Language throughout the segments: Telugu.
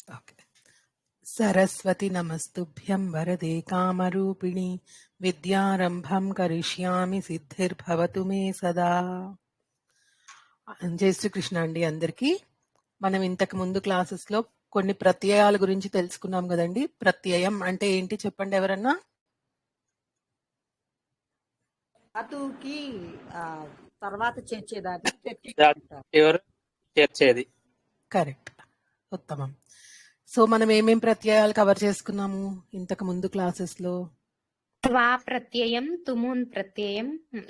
ఓకే. సరస్వతి నమస్తుభ్యం వరదే కామరూపిణి విద్యారంభం కరిష్యామి సిద్ధిర్భవతు మే సదా. జై శ్రీకృష్ణ అండి అందరికీ. మనం ఇంతకు ముందు క్లాసెస్ లో కొన్ని ప్రత్యయాల గురించి తెలుసుకున్నాం కదండి. ప్రత్యయం అంటే ఏంటి చెప్పండి ఎవరన్నా. ధాతువుకి తర్వాత చేర్చేదాన్ని ఎవరు చేర్చేది. కరెక్ట్, ఉత్తమం. సో మనం ఏమేం ప్రత్యయాలు కవర్ చేసుకున్నాము ఇంతకు ముందు క్లాసెస్ లో? త్వా ప్రత్యయం, తుమున్ ప్రత్యయం,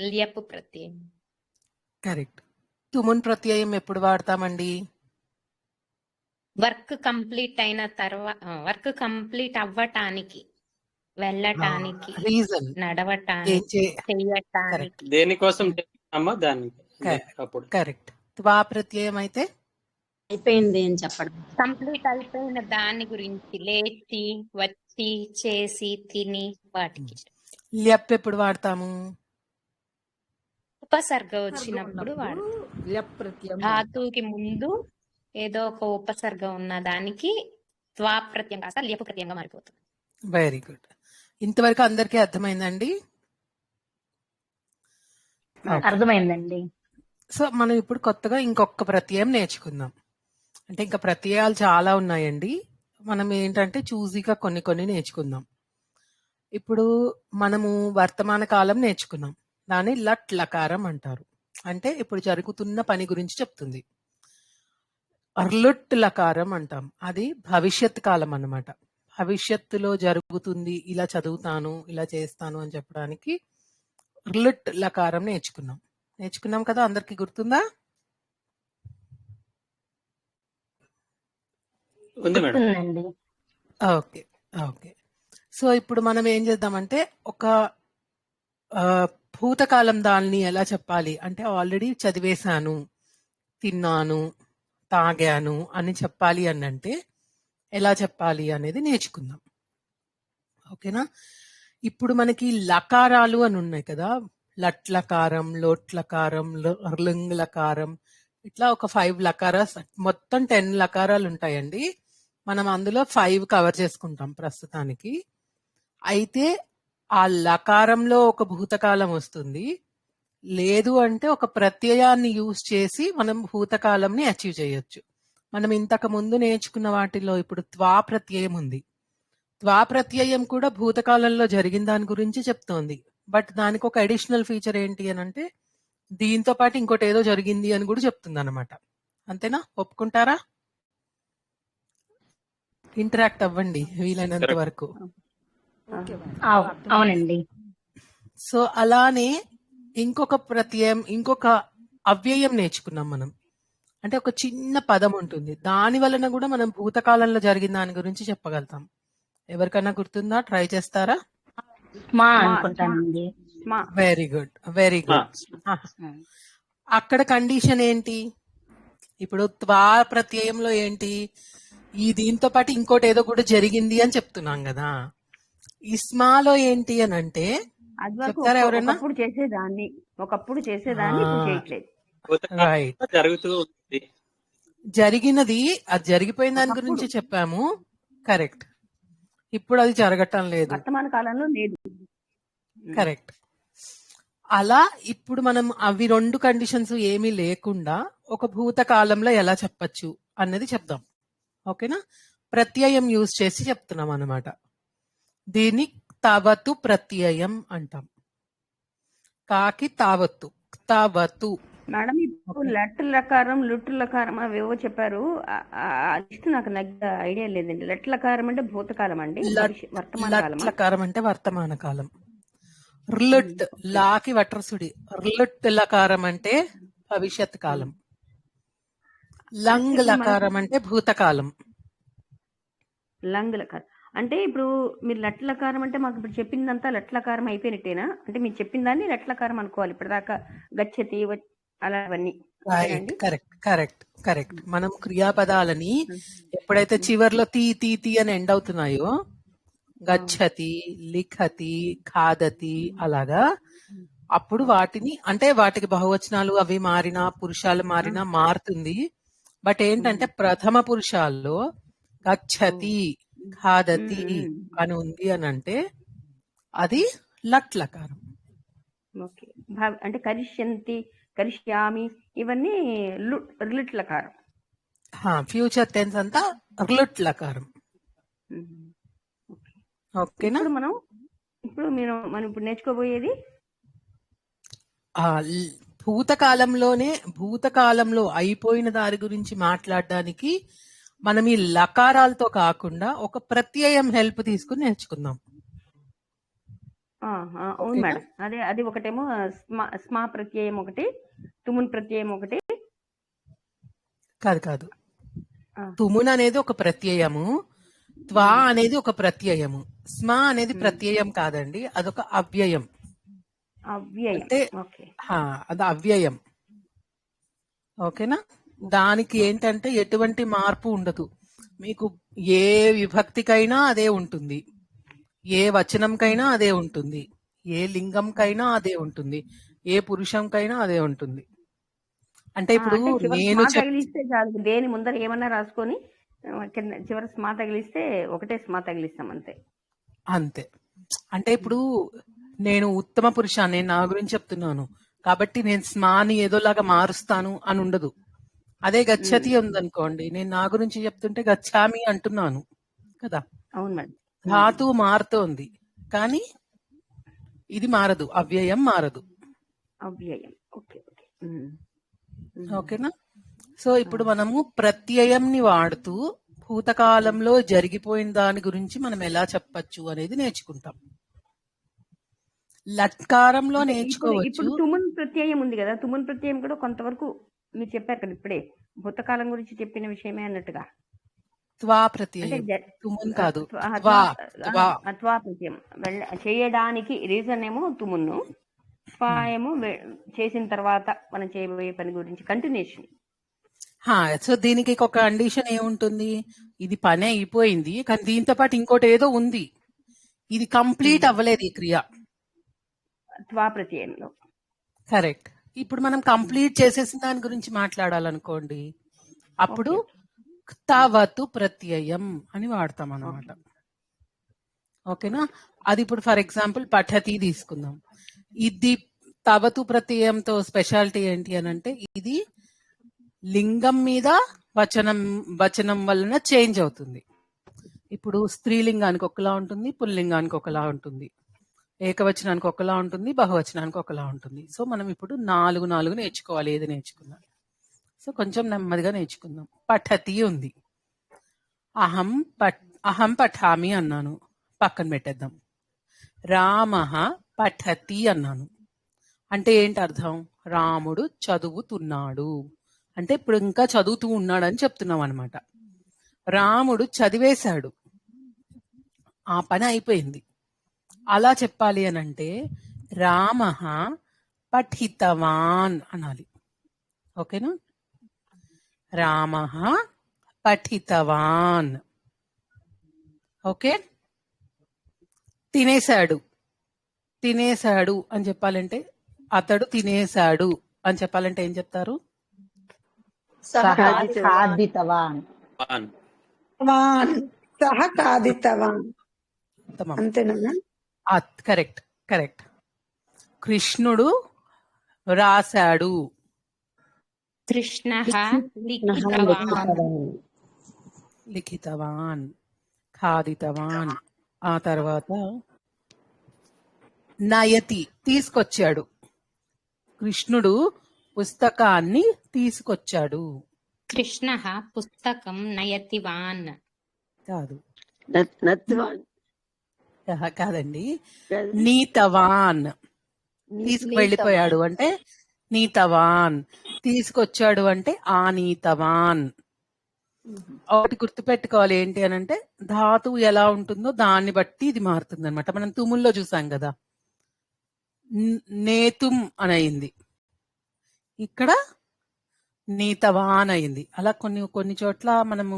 ల్యపు ప్రత్యయం. కరెక్ట్. తుమున్ ప్రత్యయం ఎప్పుడు వాడతామండి? వర్క్ కంప్లీట్ అయిన తర్వాత, వర్క్ కంప్లీట్ అవ్వటానికి, వెళ్ళటానికి, రీజన్ నడవటానికి, చెయ్యటానికి. దేనికోసం చేస్తున్నామో దానికి అప్పుడు. కరెక్ట్. త్వా ప్రత్యయం అయితే అయిపోయింది అని చెప్పడం, కంప్లీట్ అయిపోయిన దాని గురించి, లేచి, వచ్చి, చేసి, తిని, వాటికి. ల్యప్ ఎప్పుడు వాడతాము? ఉపసర్గ వచ్చినప్పుడు వాడతాం. ల్యప్ ప్రత్యయం. ధాతువుకి ముందు ఏదో ఒక ఉపసర్గ ఉన్న దానికి త్వా ప్రత్యయం కాస్త ల్యపు ప్రత్యయంగా మారిపోతుంది. Very good. ఇంతవరకు అందరికీ అర్థమైందండి? అర్థమైందండి. సో మనం ఇప్పుడు కొత్తగా ఇంకొక ప్రత్యయం నేర్చుకుందాం. అంటే ఇంకా ప్రత్యయాలు చాలా ఉన్నాయండి. మనం ఏంటంటే చూజీగా కొన్ని కొన్ని నేర్చుకుందాం. ఇప్పుడు మనము వర్తమాన కాలం నేర్చుకున్నాం. దాన్ని లట్ లకారం అంటారు. అంటే ఇప్పుడు జరుగుతున్న పని గురించి చెప్తుంది. అర్లుట్ లకారం అంటాం. అది భవిష్యత్ కాలం అన్నమాట. భవిష్యత్తులో జరుగుతుంది, ఇలా చదువుతాను, ఇలా చేస్తాను అని చెప్పడానికి అర్లుట్ లకారం నేర్చుకున్నాం కదా. అందరికి గుర్తుందా? Okay okay. సో ఇప్పుడు మనం ఏం చేద్దామంటే ఒక భూతకాలం దాన్ని ఎలా చెప్పాలి అంటే, ఆల్రెడీ చదివేశాను, తిన్నాను, తాగాను అని చెప్పాలి అని అంటే ఎలా చెప్పాలి అనేది నేర్చుకుందాం. ఓకేనా? ఇప్పుడు మనకి లకారాలు అని ఉన్నాయి కదా. లట్లకారం, లోట్లకారం, లింగ్ లకారం, ఇట్లా ఒక 5 లకారాస్, మొత్తం 10 లకారాలు ఉంటాయండి. మనం అందులో 5 కవర్ చేసుకుంటాం ప్రస్తుతానికి. అయితే ఆ లకారంలో ఒక భూతకాలం వస్తుంది, లేదు అంటే ఒక ప్రత్యయాన్ని యూజ్ చేసి మనం భూతకాలంని అచీవ్ చేయొచ్చు. మనం ఇంతకు ముందు నేర్చుకున్న వాటిలో ఇప్పుడు త్వా ప్రత్యయం ఉంది. త్వా ప్రత్యయం కూడా భూతకాలంలో జరిగిన దాని గురించి చెప్తోంది. బట్ దానికి ఒక అడిషనల్ ఫీచర్ ఏంటి అని అంటే, దీంతో పాటు ఇంకోటి ఏదో జరిగింది అని కూడా చెప్తుంది అనమాట. అంతేనా? ఒప్పుకుంటారా? ఇంటరాక్ట్ అవ్వండి వీలైనంత వరకు. అవునండి. సో అలానే ఇంకొక ప్రత్యయం, ఇంకొక అవ్యయం నేర్చుకున్నాం మనం. అంటే ఒక చిన్న పదం ఉంటుంది, దాని వలన కూడా మనం భూతకాలంలో జరిగిన దాని గురించి చెప్పగలుగుతాం. ఎవరికైనా గుర్తుందా? ట్రై చేస్తారా? Very good, very good. అక్కడ కండిషన్ ఏంటి? ఇప్పుడు త్వా ప్రత్యయంలో ఏంటి? ఈ దీంతో పాటు ఇంకోటి ఏదో కూడా జరిగింది అని చెప్తున్నాం కదా. ఇస్మాలో ఏంటి అని అంటే, చెప్తారా ఎవరైనా? ఒకప్పుడు చేసేదాన్ని రైట్, జరిగినది, అది జరిగిపోయిన దాని గురించి చెప్పాము. కరెక్ట్. ఇప్పుడు అది జరగటం లేదు, వర్తమాన కాలంలో లేదు. కరెక్ట్. అలా ఇప్పుడు మనం అవి 2 కండిషన్స్ ఏమీ లేకుండా ఒక భూతకాలంలో ఎలా చెప్పచ్చు అన్నది చెప్దాం. ఓకేనా? ప్రత్యయం యూజ్ చేసి చెప్తున్నాం అన్నమాట. దీన్ని తవతు ప్రత్యయం అంటాం. కాకి తావత్తు, తవతు. మేడం ఇప్పుడు లట్ లకారం, లుట్ లకారం అవేవో చెప్పారు. లిస్ట్ నాకు ఐడియా లేదండి. లట్ లకారం అంటే భూతకాలం అండి, వర్తమాన కాలం. లకారం అంటే వర్తమాన కాలం. ర్లుట్, లాకి వట్రసుడి, ర్లుట్ లకారం అంటే భవిష్యత్ కాలం. లంగ్ లకారం అంటే భూతకాలం. లంగ్ లకారం అంటే ఇప్పుడు మీరు లట్లకారం అంటే మాకు ఇప్పుడు చెప్పిందంతా లట్లకారం అయిపోయినట్టేనా? అంటే మీరు చెప్పిన దాన్ని లట్లకారం అనుకోవాలి ఇప్పటిదాకా. గచ్చతి అలావన్నీ. Correct correct correct. మనం క్రియాపదాలని ఎప్పుడైతే చివర్లో తీ తీ తీ అని ఎండ్ అవుతున్నాయో, గచ్చతి, లిఖతి, ఖాదతి, అలాగా అప్పుడు వాటిని, అంటే వాటికి బహువచనాలు అవి మారినా, పురుషాలు మారినా మారుతుంది. బట్ ఏంటంటే ప్రథమ పురుషాల్లో గచ్చతి ఖాదతి అని ఉంది అని అంటే అది లట్ లకారం. ఓకే. అంటే కరిష్యంతి, కరిష్యామి ఇవన్నీ లిట్ లకారం. ఫ్యూచర్ టెన్స్ అంతా లుట్ లకారం. ఓకేనా? మనం ఇప్పుడు నేర్చుకోబోయేది భూతకాలంలో అయిపోయిన దాని గురించి మాట్లాడడానికి మనం ఈ లకారాలతో కాకుండా ఒక ప్రత్యయం హెల్ప్ తీసుకుని నేర్చుకుందాం. అవును మేడం. అది ఒకటేమో స్మా ప్రత్యయం ఒకటి, తుమున్ ప్రత్యయం ఒకటి. కాదు తుమున్ అనేది ఒక ప్రత్యయము, త్వా అనేది ఒక ప్రత్యయము, స్మా అనేది ప్రత్యయం కాదండి, అదొక అవ్యయం. అంటే అది అవ్యయం. ఓకేనా? దానికి ఏంటంటే ఎటువంటి మార్పు ఉండదు. మీకు ఏ విభక్తికైనా అదే ఉంటుంది, ఏ వచనంకైనా అదే ఉంటుంది, ఏ లింగంకైనా అదే ఉంటుంది, ఏ పురుషంకైనా అదే ఉంటుంది. అంటే ఇప్పుడు నేను తగిలిస్తే చాలు, దేని ముందర ఏమన్నా రాసుకొని చివరి స్మా తగిలిస్తే ఒకటే స్మా తగిలిస్తాం అంతే. అంటే ఇప్పుడు నేను ఉత్తమ పురుష, నేను నా గురించి చెప్తున్నాను కాబట్టి నేను స్మాని ఏదోలాగా మారుస్తాను అని ఉండదు. అదే గచ్చతి ఉందనుకోండి, నేను నా గురించి చెప్తుంటే గచ్చామి అంటున్నాను కదా. అవును మేడం. ధాతువు మారుతోంది కానీ ఇది మారదు, అవ్యయం మారదు. అవ్యయం. ఓకే. ఓకేనా? సో ఇప్పుడు మనము ప్రత్యయంని వాడుతూ భూతకాలంలో జరిగిపోయిన దాని గురించి మనం ఎలా చెప్పచ్చు అనేది నేర్చుకుంటాం. లట్కారంలో నేర్చుకోవచ్చు. ఇప్పుడు తుమున్ ప్రత్యయం ఉంది కదా, తుమున్ ప్రత్యయం కూడా కొంతవరకు మీరు చెప్పారు కదా ఇప్పుడే, భూతకాలం గురించి చెప్పిన విషయమే అన్నట్టుగా. త్వా ప్రత్యయం, తుమున్ కాదు. త్వా ప్రత్యయం చేయడానికి రీజన్ ఏమో తుమున్ను, త్వా ఏమో చేసిన తర్వాత మనం చేయబోయే పని గురించి కంటిన్యూషన్. సో దీనికి ఒక కండిషన్ ఏముంటుంది, ఇది పని అయిపోయింది కానీ దీంతో పాటు ఇంకోటి ఏదో ఉంది, ఇది కంప్లీట్ అవ్వలేదు ఈ క్రియ. త్వా ప్రత్యయంలో కరెక్ట్. ఇప్పుడు మనం కంప్లీట్ చేసేసిన దాని గురించి మాట్లాడాలనుకోండి, అప్పుడు తవతు ప్రత్యయం అని వాడతాం అన్నమాట. ఓకేనా? అది ఇప్పుడు ఫర్ ఎగ్జాంపుల్ పఠతి తీసుకుందాం. ఇది తవతు ప్రత్యయంతో స్పెషాలిటీ ఏంటి అని అంటే ఇది లింగం మీద వచనం వలన చేంజ్ అవుతుంది. ఇప్పుడు స్త్రీలింగానికి ఒకలా ఉంటుంది, పుల్లింగానికి ఒకలా ఉంటుంది, ఏకవచనానికి ఒకలా ఉంటుంది, బహువచనానికి ఒకలా ఉంటుంది. సో మనం ఇప్పుడు 4 నేర్చుకోవాలి, ఏది నేర్చుకున్నా. సో కొంచెం నెమ్మదిగా నేర్చుకుందాం. పఠతి ఉంది, అహం పఠామి అన్నాను, పక్కన పెట్టేద్దాం. రామః పఠతి అన్నాను అంటే ఏంటి అర్థం? రాముడు చదువుతున్నాడు అంటే ఇప్పుడు ఇంకా చదువుతూ ఉన్నాడు అని చెప్తున్నాం అనమాట. రాముడు చదివేశాడు, ఆ పని అయిపోయింది. అలా చెప్పాలి అని అంటే రామః పఠితవాన్ అనాలి. ఓకేనా? రామః పఠితవాన్. ఓకే. తినేశాడు అని చెప్పాలంటే, అతడు తినేశాడు అని చెప్పాలంటే ఏం చెప్తారు? ఖాదితవాన్. కరెక్ట్. కృష్ణుడు రాశాడు. కృష్ణః లిఖితవాన్. ఖాదితవాన్. ఆ తర్వాత నయతి, తీసుకొచ్చాడు. కృష్ణుడు పుస్తకాన్ని తీసుకొచ్చాడు. కృష్ణః పుస్తకం నయతివాన్. కాదు, కాదండి. నీతవాన్. తీసుకువెళ్ళిపోయాడు అంటే నీతవాన్, తీసుకొచ్చాడు అంటే ఆనీతవాన్. ఒకటి గుర్తుపెట్టుకోవాలి ఏంటి అని అంటే ధాతువు ఎలా ఉంటుందో దాన్ని బట్టి ఇది మారుతుంది అనమాట. మనం తుముల్లో చూసాం కదా, నేతుం అని అయింది, ఇక్కడ నీతవాన్ అయింది. అలా కొన్ని చోట్ల మనము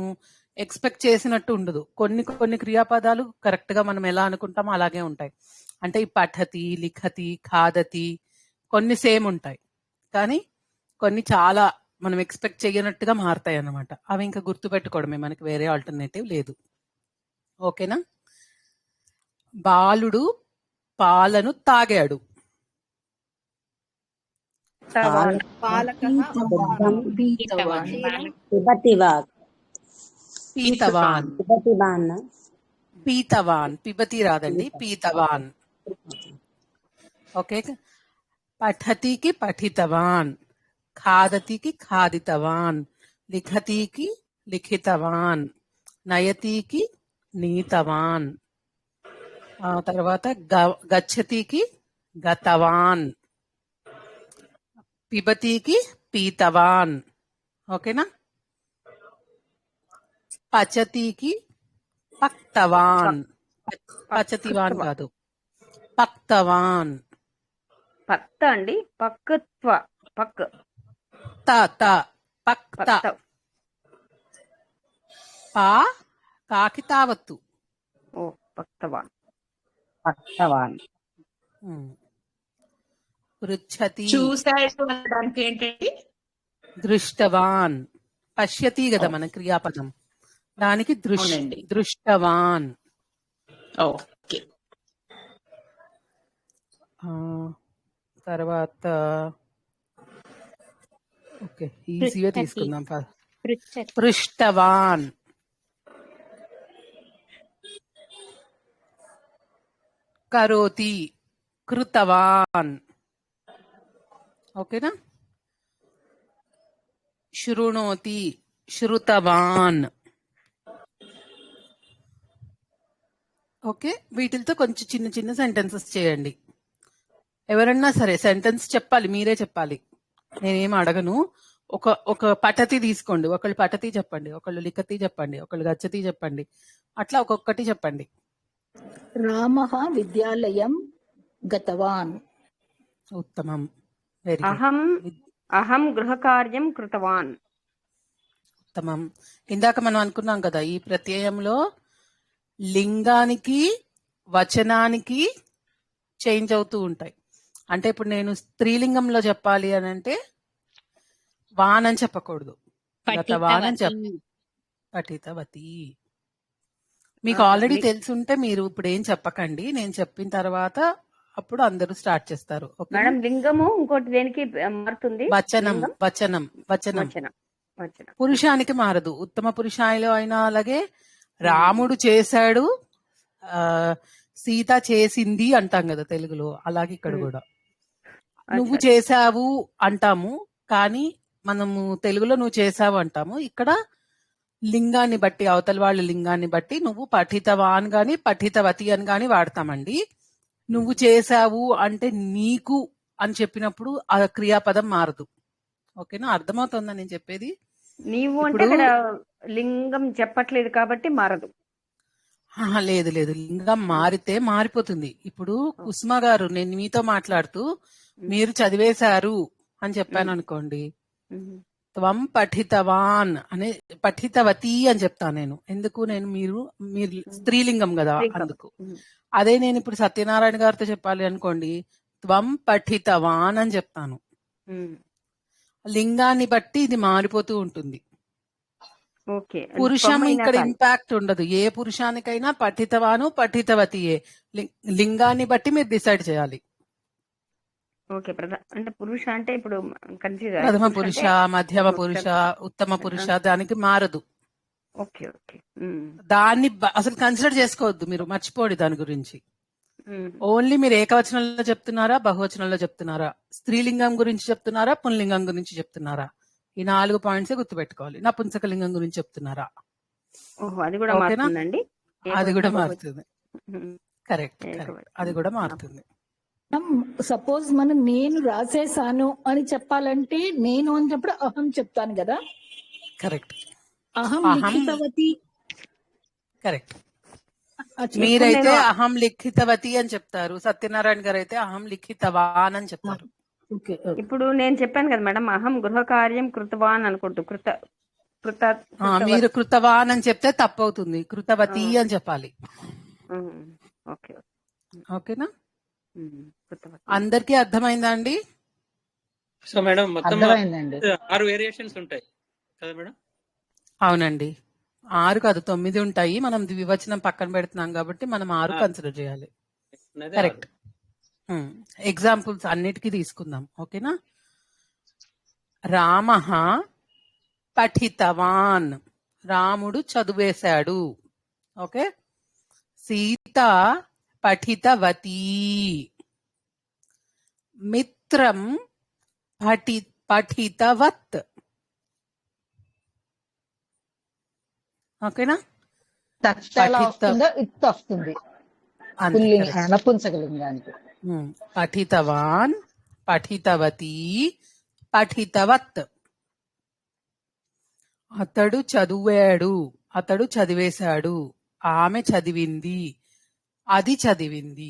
ఎక్స్పెక్ట్ చేసినట్టు ఉండదు. కొన్ని క్రియాపదాలు కరెక్ట్ గా మనం ఎలా అనుకుంటామో అలాగే ఉంటాయి. అంటే ఈ పఠతి, లిఖతి, ఖాదతి కొన్ని సేమ్ ఉంటాయి, కానీ కొన్ని చాలా మనం ఎక్స్పెక్ట్ చేయనట్టుగా మారతాయి అన్నమాట. అవి ఇంకా గుర్తుపెట్టుకోవడమే, మనకి వేరే ఆల్టర్నేటివ్ లేదు. ఓకేనా? బాలుడు పాలను తాగాడు. తవాన్. పీతవాన్. పీతవాన్. పీతవాన్. పిబతి రాదండి, పీతవాన్. ఓకే. పఠతికి పఠితవాన్, ఖాదతికి ఖాదితవాన్, లిఖతికి లిఖితవాన్, నయతికి నీతవాన్. తర్వాత గచ్చతికి గతవాన్, పిబతికి పీతవాన్. ఓకేనా? పచతికి పక్తవాన్. పచతివాన్ కాదు, పక్తవాన్. పత్త అండి, పక్కత్వ, పక్ త త పక్త. పత్త. పా కాకి తావత్తు. ఓ పక్తవాన్. పృచ్ఛతి. చూశాడు అనడానికి ఏంటండి? దృష్టవాన్. పశ్యతి కదా మన క్రియాపదం, దానికి అవునండి. దృష్టవాన్. ఓకే. తర్వాత ఓకే, ఈజీగా పృచ్ఛతి. తీసుకుందాం. పృచ్ఛతి. పృష్టవాన్. కరోతి, కృతవాన్. ఓకేనా? శృణోతి, శృతవాన్. ఓకే, వీటితో కొంచెం చిన్న చిన్న సెంటెన్సెస్ చేయండి. ఎవరన్నా సరే సెంటెన్స్ చెప్పాలి, మీరే చెప్పాలి, నేనేం అడగను. ఒక పఠతి తీసుకోండి, ఒకళ్ళు పఠతి చెప్పండి, ఒకళ్ళు లిఖతి చెప్పండి, ఒకళ్ళు గచ్చతి చెప్పండి, అట్లా ఒక్కొక్కటి చెప్పండి. రామః విద్యాలయం గతవాన్. ఉత్తమం, వెరీ గుడ్, అహం గృహకార్యం కృతవాన్. ఉత్తమం. ఇందాక మనం అనుకున్నాం కదా, ఈ ప్రత్యయంలో లింగానికి వచనానికి చేంజ్ అవుతూ ఉంటాయి. అంటే ఇప్పుడు నేను స్త్రీలింగంలో చెప్పాలి అని అంటే వాన్ అని చెప్పకూడదు, గతవాన్ అని చెప్ప. పఠితవతి. మీకు ఆల్రెడీ తెలుసుంటే మీరు ఇప్పుడు ఏం చెప్పకండి, నేను చెప్పిన తర్వాత అప్పుడు అందరూ స్టార్ట్ చేస్తారు. మేడం లింగము ఇంకోటి దేనికి మారుతుంది? వచనం. లింగం? వచనం. వచనం వచనం. వచనం. పురుషానికి మారదు. ఉత్తమ పురుషాయిలో అయినా అలాగే రాముడు చేశాడు, సీత చేసింది అంటాం కదా తెలుగులో, అలాగే ఇక్కడ కూడా నువ్వు చేశావు అంటాము, కానీ మనము తెలుగులో నువ్వు చేశావు అంటాము. ఇక్కడ లింగాన్ని బట్టి, అవతల వాళ్ళ లింగాన్ని బట్టి నువ్వు పఠితవాన్ గాని పఠితవతి అని గాని వాడతామండి. నువ్వు చేశావు అంటే నీకు అని చెప్పినప్పుడు ఆ క్రియాపదం మారదు. ఓకేనా? అర్థమవుతుందా నేను చెప్పేది? నీవు అంటే అక్కడ లింగం చెప్పట్లేదు కాబట్టి మారదు. లేదు లేదు, లింగం మారితే మారిపోతుంది. ఇప్పుడు కుసుమ గారు, నేను మీతో మాట్లాడుతూ మీరు చదివేశారు అని చెప్పాను అనుకోండి, త్వం పఠితవాన్ అనే పఠితవతి అని చెప్తాను నేను. ఎందుకు? మీరు స్త్రీలింగం కదా, అందుకు. అదే నేను ఇప్పుడు సత్యనారాయణ గారితో చెప్పాలి అనుకోండి, త్వం పఠితవాన్ అని చెప్తాను. లింగాన్ని బట్టి ఇది మారిపోతూ ఉంటుంది. పురుషం ఇక్కడ ఇంపాక్ట్ ఉండదు. ఏ పురుషానికైనా పఠితవాను పఠితవతియే. లింగాన్ని బట్టి మీరు డిసైడ్ చేయాలి. ఓకే. అంటే పురుష అంటే ఇప్పుడు ప్రథమ పురుష, మధ్యమ పురుష, ఉత్తమ పురుష, దానికి మారదు. Okay okay. దాన్ని అసలు కన్సిడర్ చేసుకోవద్దు, మీరు మర్చిపోండి దాని గురించి. ఓన్లీ మీరు ఏకవచనంలో చెప్తున్నారా, బహువచనంలో చెప్తున్నారా, స్త్రీలింగం గురించి చెప్తున్నారా, పుంలింగం గురించి చెప్తున్నారా, ఈ 4 పాయింట్స్ గుర్తుపెట్టుకోవాలి. నపుంసకలింగం గురించి చెప్తున్నారా? అది కూడా మారుతుందండి. అది కూడా మారుతుంది. కరెక్ట్, అది కూడా మారుతుంది. సపోజ్ మనం నేను రాసేసాను అని చెప్పాలంటే నేను అన్నప్పుడు అహం చెప్తాను కదా. కరెక్ట్. అహం లిఖితవతి. కరెక్ట్. మీరైతే అహం లిఖితవతి అని చెప్తారు, సత్యనారాయణ గారు అయితే అహం లిఖితవాన్ అని చెప్తారు. ఇప్పుడు నేను చెప్పాను కదా మేడం, అహం గృహకార్యం కృతవాన్ అనుకుంటూ మీరు కృతవాన్ అని చెప్తే తప్పు అవుతుంది, కృతవతి అని చెప్పాలి. ఓకేనా? అందరికీ అర్థమైందా అండి? సో మేడం మొత్తం అర్థమైందండి. 6 వేరియేషన్స్ ఉంటాయి కదా మేడం? అవునండి. 6 కాదు 9 ఉంటాయి. మనం ద్వివచనం పక్కన పెడుతున్నాం కాబట్టి మనం 6 కన్సిడర్ చేయాలి. అనేది కరెక్ట్. ఎగ్జాంపుల్స్ అన్నిటికీ తీసుకుందాం. ఓకేనా? రామః పఠితవాన్, రాముడు చదివేశాడు. ఓకే. సీత పఠితవతి, మిత్రం పఠితవత్. ఓకేనా? తత్ ఎలా వస్తుందో ఇత్ వస్తుంది అంతే, పుల్లింగ correct. నపుంసకలింగానికి. పఠితవాన్, పఠితవతి, పఠితవత్. అతడు చదివాడు, అతడు చదివేశాడు. ఆమె చదివింది, అది చదివింది.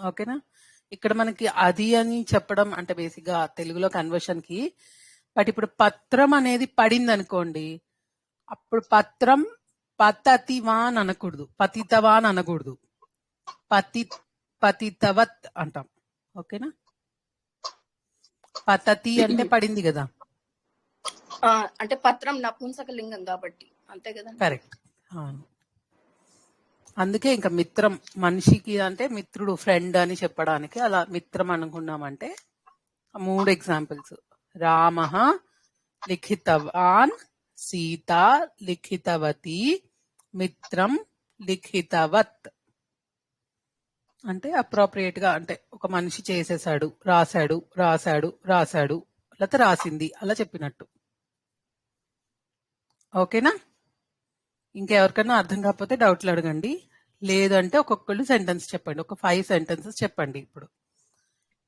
ఓకేనా? ఇక్కడ మనకి అది అని చెప్పడం అంటే బేసిక్ గా తెలుగులో కన్వర్షన్ కి. బట్ ఇప్పుడు పత్రం అనేది పడింది అనుకోండి, అప్పుడు పత్రం పతతివాన్ అనకూడదు, పతితవాన్ అనకూడదు, పతితవత్ అంటాం. ఓకేనా? పతతి అంటే పడింది కదా. అంటే పత్రం నపుంసక లింగం కాబట్టి అంతే కదా. కరెక్ట్. అవును. అందుకే ఇంకా మిత్రం మనిషికి అంటే మిత్రుడు, ఫ్రెండ్ అని చెప్పడానికి అలా మిత్రం అనుకున్నామంటే 3 ఎగ్జాంపుల్స్. రామః లిఖితవాన్, సీత లిఖితవతి, మిత్రం లిఖితవత్. అంటే అప్రోప్రియేట్ గా అంటే ఒక మనిషి చేసేసాడు, రాశాడు, లేకపోతే రాసింది అలా చెప్పినట్టు. ఓకేనా? ఇంకెవరికైనా అర్థం కాకపోతే డౌట్లు అడగండి. లేదంటే ఒక్కొక్కళ్ళు సెంటెన్స్ చెప్పండి. ఒక 5 సెంటెన్సెస్ చెప్పండి. ఇప్పుడు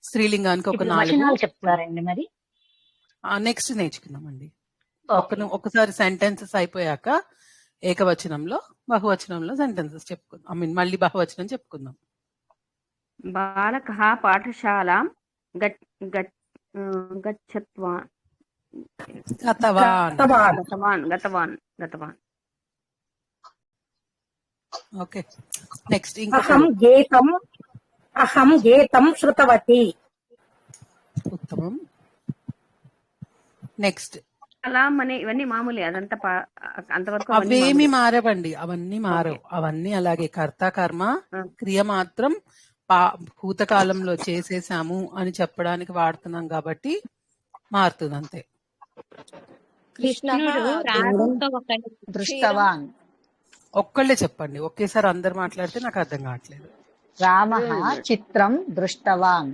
స్త్రీలింగానికి ఒక ఇప్పుడు 4. వచనాలు చెప్తారండి మరి. నెక్స్ట్ నేర్చుకుందామండి. ఓకే. ఒకసారి సెంటెన్సెస్ అయిపోయాక ఏకవచనంలో, బహువచనంలో సెంటెన్సెస్ చెప్పుకుందాం. మళ్ళీ బహువచనం చెప్పుకుందాం. బాలకః పాఠశాలాం గచ్చత్వాన్ గతవాన్. ఓకే. నెక్స్ట్ అహం గీతం శృతవతి. ఉత్తమం. నెక్స్ట్ అలా మన ఇవన్నీ మామూలే, అదంతా అంతవరకు అవేమి మారవండి, అవన్నీ మారవు. అవన్నీ అలాగే కర్త కర్మ క్రియ మాత్రం భూతకాలంలో చేసేసాము అని చెప్పడానికి వాడుతున్నాం కాబట్టి మారుతుంది అంతే. కృష్ణుడు రాజుతో దృష్టవాన్. ఒక్కళ్ళే చెప్పండి, ఒకేసారి అందరు మాట్లాడితే నాకు అర్థం కావట్లేదు. రామః చిత్రం దృష్టవాన్.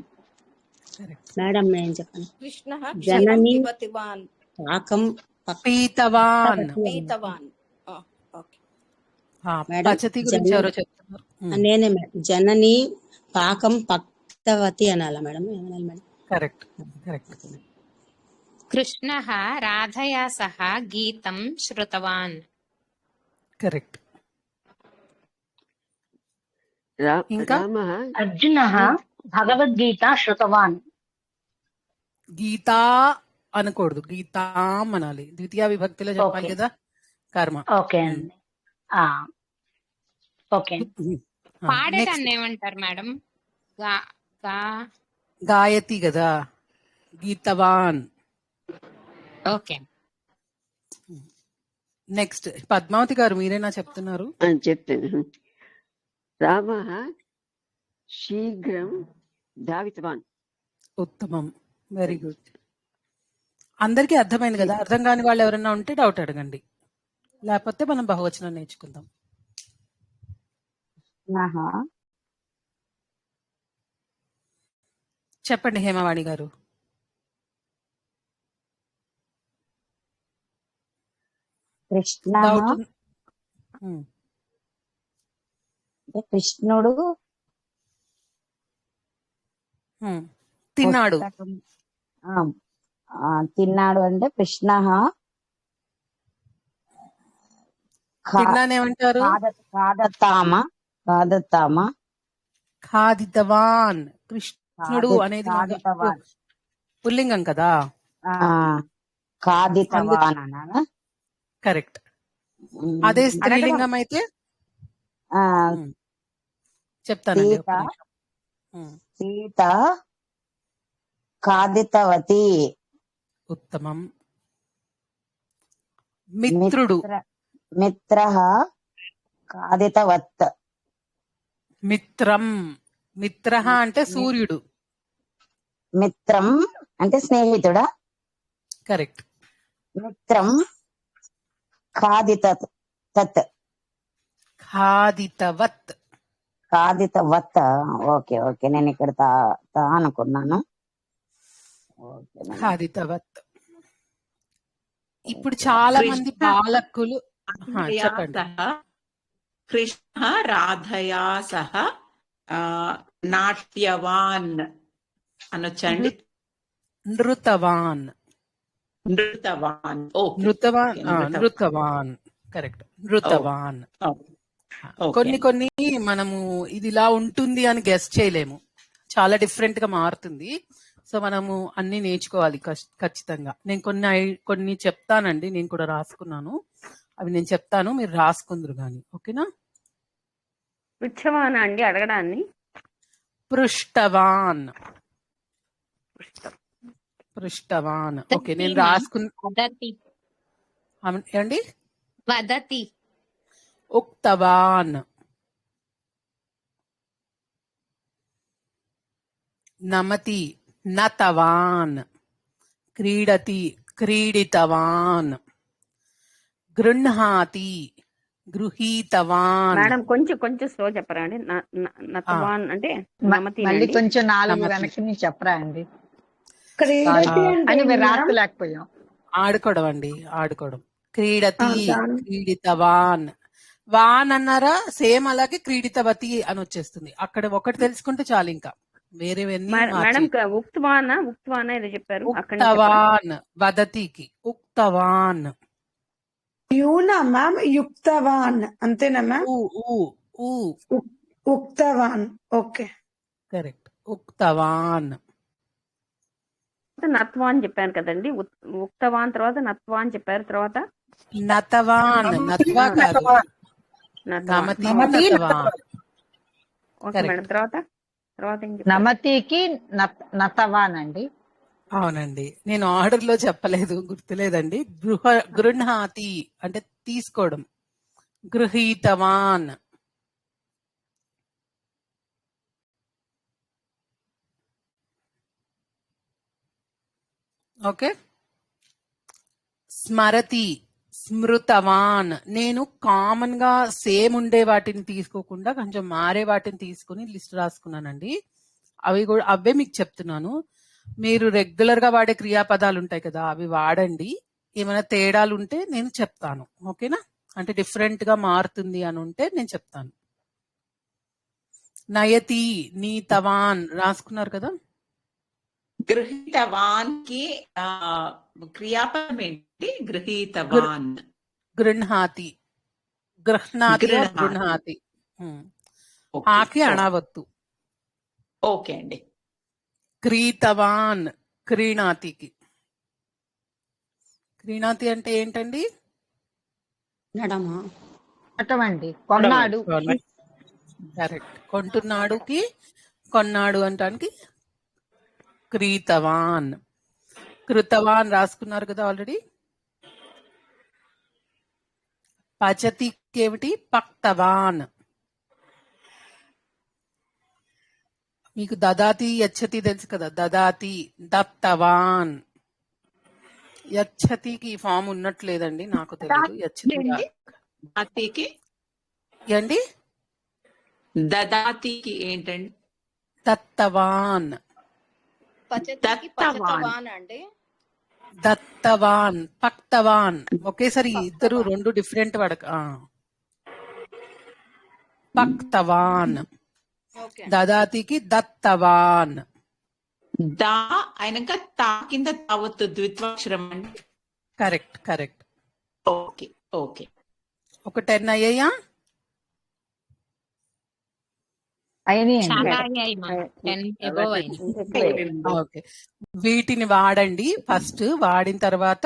మేడం నేను చెప్పాను. కృష్ణ జనని పిబతివాన్ పాకం పీతవాన్. పీతవాన్. ఓకే మేడం, పచతి గురించి ఎవరో చెప్తున్నారు. నేనే మేడం. జనని పాకం పక్తవతి అనాలా మేడం? ఏమనాలి మేడం? కరెక్ట్. కృష్ణః రాధయా సహ గీతం శృతవాన్. కరెక్ట్. ఇంకా అర్జునః భగవద్గీత శృతవాన్. గీతా అనకూడదు, గీతాం అనాలి. ద్వితీయ విభక్తిలో చెప్పాలి ఓకే. కదా కర్మ. ఓకే అండి. ఓకే. పాడేదాన్ని ఏమంటారు మేడం? గాయతి కదా, గీతవాన్. ఓకే. నెక్స్ట్ పద్మావతి గారు మీరేనా చెప్తున్నారు? చెప్తాను. రామ శీఘ్రం ధావితవాన్. ఉత్తమం. Very good. అందరికీ అర్థమైంది కదా? అర్థం కాని వాళ్ళు ఎవరైనా ఉంటే డౌట్ అడగండి, లేకపోతే మనం బహువచనం నేర్చుకుందాం. చెప్పండి హేమవాణి గారు. కృష్ణుడు తిన్నాడు. తిన్నాడు అంటే కృష్ణ తిన్నానేమంటారు? ఖాదితవాన్. కృష్ణుడు అనేది పుల్లింగం కదా. కరెక్ట్. అదే స్త్రీలింగం అయితే చెప్తానండి. సీత ఖాదితవతి. ఉత్తమం. మిత్రుడు. మిత్రః ఖాదితవత్. మిత్రం. మిత్రః అంటే సూర్యుడు. మిత్రం అంటే స్నేహితుడా? కరెక్ట్. మిత్రం ఖాదితత్. ఖాదితవత్. ఖాదితవత్. ఓకే ఓకే, నేను ఇక్కడ తా అనుకున్నాను. ఖాదితవత్. ఇప్పుడు చాలా మంది బాలకులు చెప్పండి. కృష్ణ రాధయా సహ నాట్యవాన్ అనొచ్చండి. నృతవాన్. నృతవాన్. నృతవాన్ కరెక్ట్. నృతవాన్. కొన్ని మనము ఇది ఇలా ఉంటుంది అని గెస్ చేయలేము, చాలా డిఫరెంట్ గా మారుతుంది. సో మనము అన్ని నేర్చుకోవాలి ఖచ్చితంగా. నేను కొన్ని చెప్తానండి, నేను కూడా రాసుకున్నాను, అవి నేను చెప్తాను, మీరు రాసుకుందరు కానీ. ఓకేనా? పృచ్ఛవాన్ అండి అడగడాన్ని. పృష్టవాన్. పృష్టవాన్. ఓకే, నేను రాసుకున్నా అండి. వదతి. ఉక్తవాన్. నమతి. నతవాన్. క్రీడతి. క్రీడితవాన్. గృహ్ణాతి. గృహీతవాన్. మేడం కొంచెం స్లో చెప్పరా అండి. నతవాన్ అంటే నమతి. మళ్ళీ కొంచెం 4 వెనక్కి నుంచి చెప్పరా అండి అని మీరు రాసుకోలేకపోయాం. ఆడుకోవడం అండి, ఆడుకోవడం. క్రీడతి. క్రీడితవాన్. వాన్ అన్నారా, సేమ్ అలాగే క్రీడితవతి అని వచ్చేస్తుంది. అక్కడ ఒకటి తెలుసుకుంటే చాలు, ఇంకా వేరేవన్నీ. మేడం ఉక్తవాన్ ఏదో చెప్పారు. ఉక్తవాన్. వదతికి ఉక్తవాన్. యూనా మ్యామ్, యుక్తవాన్ అంతేనా మ్యామ్? ఉక్తవాన్. Okay correct. ఉక్తవాన్. నత్వాన్ చెప్పాను కదండి. ఉక్తవాన్ తర్వాత నత్వాన్ చెప్పారు. తర్వాత నతవాన్. నత్వా కాదు, నమతి. నతవాన్. Okay madam. తర్వాత నమతికి నతవాన్ అండి. అవునండి, నేను ఆర్డర్ లో చెప్పలేదు, గుర్తులేదండి. గృహ్ణాతి అంటే తీసుకోవడం. గృహీతవాన్. ఓకే. స్మరతి. స్మృతవాన్. నేను కామన్ గా సేమ్ ఉండే వాటిని తీసుకోకుండా కొంచెం మారే వాటిని తీసుకుని లిస్ట్ రాసుకున్నానండి. అవే మీకు చెప్తున్నాను. మీరు రెగ్యులర్ గా వాడే క్రియాపదాలు ఉంటాయి కదా, అవి వాడండి. ఏమైనా తేడాలు ఉంటే నేను చెప్తాను. ఓకేనా? అంటే డిఫరెంట్ గా మారుతుంది అని ఉంటే నేను చెప్తాను. నయతి. నీతవాన్ రాసుకున్నారు కదా. గృహీతవాన్ కి క్రియాపదం ఏంటి? గృహీతవాన్. గృహ్ణాతి. గృహ్ణాతి. గృహ్ణాతి. ఆకి అణవత్తు. ఓకే అండి. క్రీతవాన్. క్రీణాతికి. క్రీణాతి అంటే ఏంటండి? అండి కొన్నాడు. కరెక్ట్. కొంటున్నాడుకి కొన్నాడు అంటానికి క్రీతవాన్. కృతవాన్ రాసుకున్నారు కదా ఆల్రెడీ. పచతికి ఏమిటి? పక్తవాన్. మీకు దదాతి యచ్చతి తెలుసు కదా, దదాతి. దత్తవాన్. యచ్చతికి ఫామ్ ఉన్నట్లేదండి, నాకు తెలియదు. యచ్చతికి ఏంటి? దదాతికి ఏంటండి? దత్తవాన్. దత్తవాన్. పక్తవాన్. ఒకేసారి ఇద్దరు రెండు డిఫరెంట్ వాడక. పక్తవాన్. దదాతికి దత్తవాన్. దా అయినాక తా కింద తావత్తు ద్విత్వాక్షరం అండి. Correct correct. Okay okay. ఒక 10 అయ్యాయా? ఓకే. వీటిని వాడండి ఫస్ట్. వాడిన తర్వాత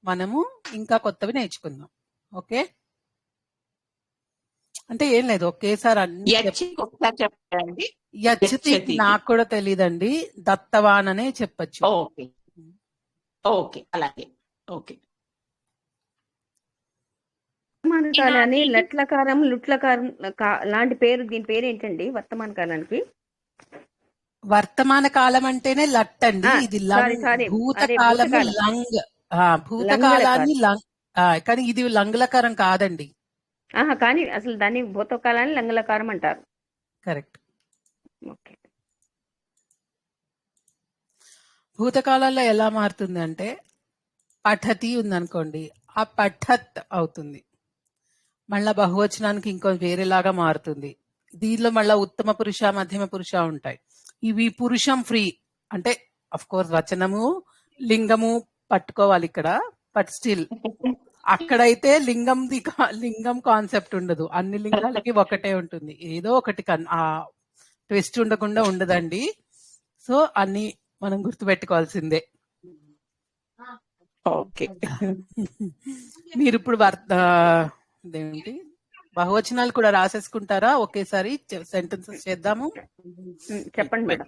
మనము ఇంకా కొత్తవి నేర్చుకుందాం. ఓకే? అంటే ఏం లేదు, ఒకేసారి అన్ని ఒకసారి చెప్పండి. యచ్చతి యచ్చతి నాకు కూడా తెలియదండి. దత్తవాన్ అనే చెప్పచ్చు. ఓకే ఓకే అలాగే ఓకే వర్తమాన కాలాన్ని లట్లకారం లుట్లకారం లాంటి పేరు, దీని పేరు ఏంటండి వర్తమాన కాలానికి? వర్తమాన కాలం అంటేనే లట్ అండి. ఇది సారీ లంగ్. సారీ, అదే భూతకాలము భూతకాలం, లంగ్. భూతకాలాన్ని లంగులకారం. లంగ్. కానీ ఇది లంగులకరం కాదండి. కానీ అసలు దాన్ని భూతకాలాన్ని లంగులకారం అంటారు. కరెక్ట్. ఓకే. భూతకాలంలో ఎలా మారుతుంది అంటే పఠతి ఉందనుకోండి, ఆ పఠత్ అవుతుంది. మళ్ళా బహువచనానికి ఇంకో వేరేలాగా మారుతుంది. దీనిలో మళ్ళా ఉత్తమ పురుష మధ్యమ పురుష ఉంటాయి. ఇవి పురుషం ఫ్రీ అంటే అఫ్ కోర్స్ వచనము లింగము పట్టుకోవాలి ఇక్కడ. బట్ స్టిల్ అక్కడైతే లింగం కాన్సెప్ట్ ఉండదు. అన్ని లింగాలకి ఒకటే ఉంటుంది. ఏదో ఒకటి ఆ ట్విస్ట్ ఉండకుండా ఉండదండి. సో అన్ని మనం గుర్తుపెట్టుకోవాల్సిందే. ఓకే మీరు ఇప్పుడు ఇదేంటి బహువచనాలు కూడా రాసేసుకుంటారా? ఒకేసారి సెంటెన్సెస్ చేద్దాము. చెప్పండి మేడం.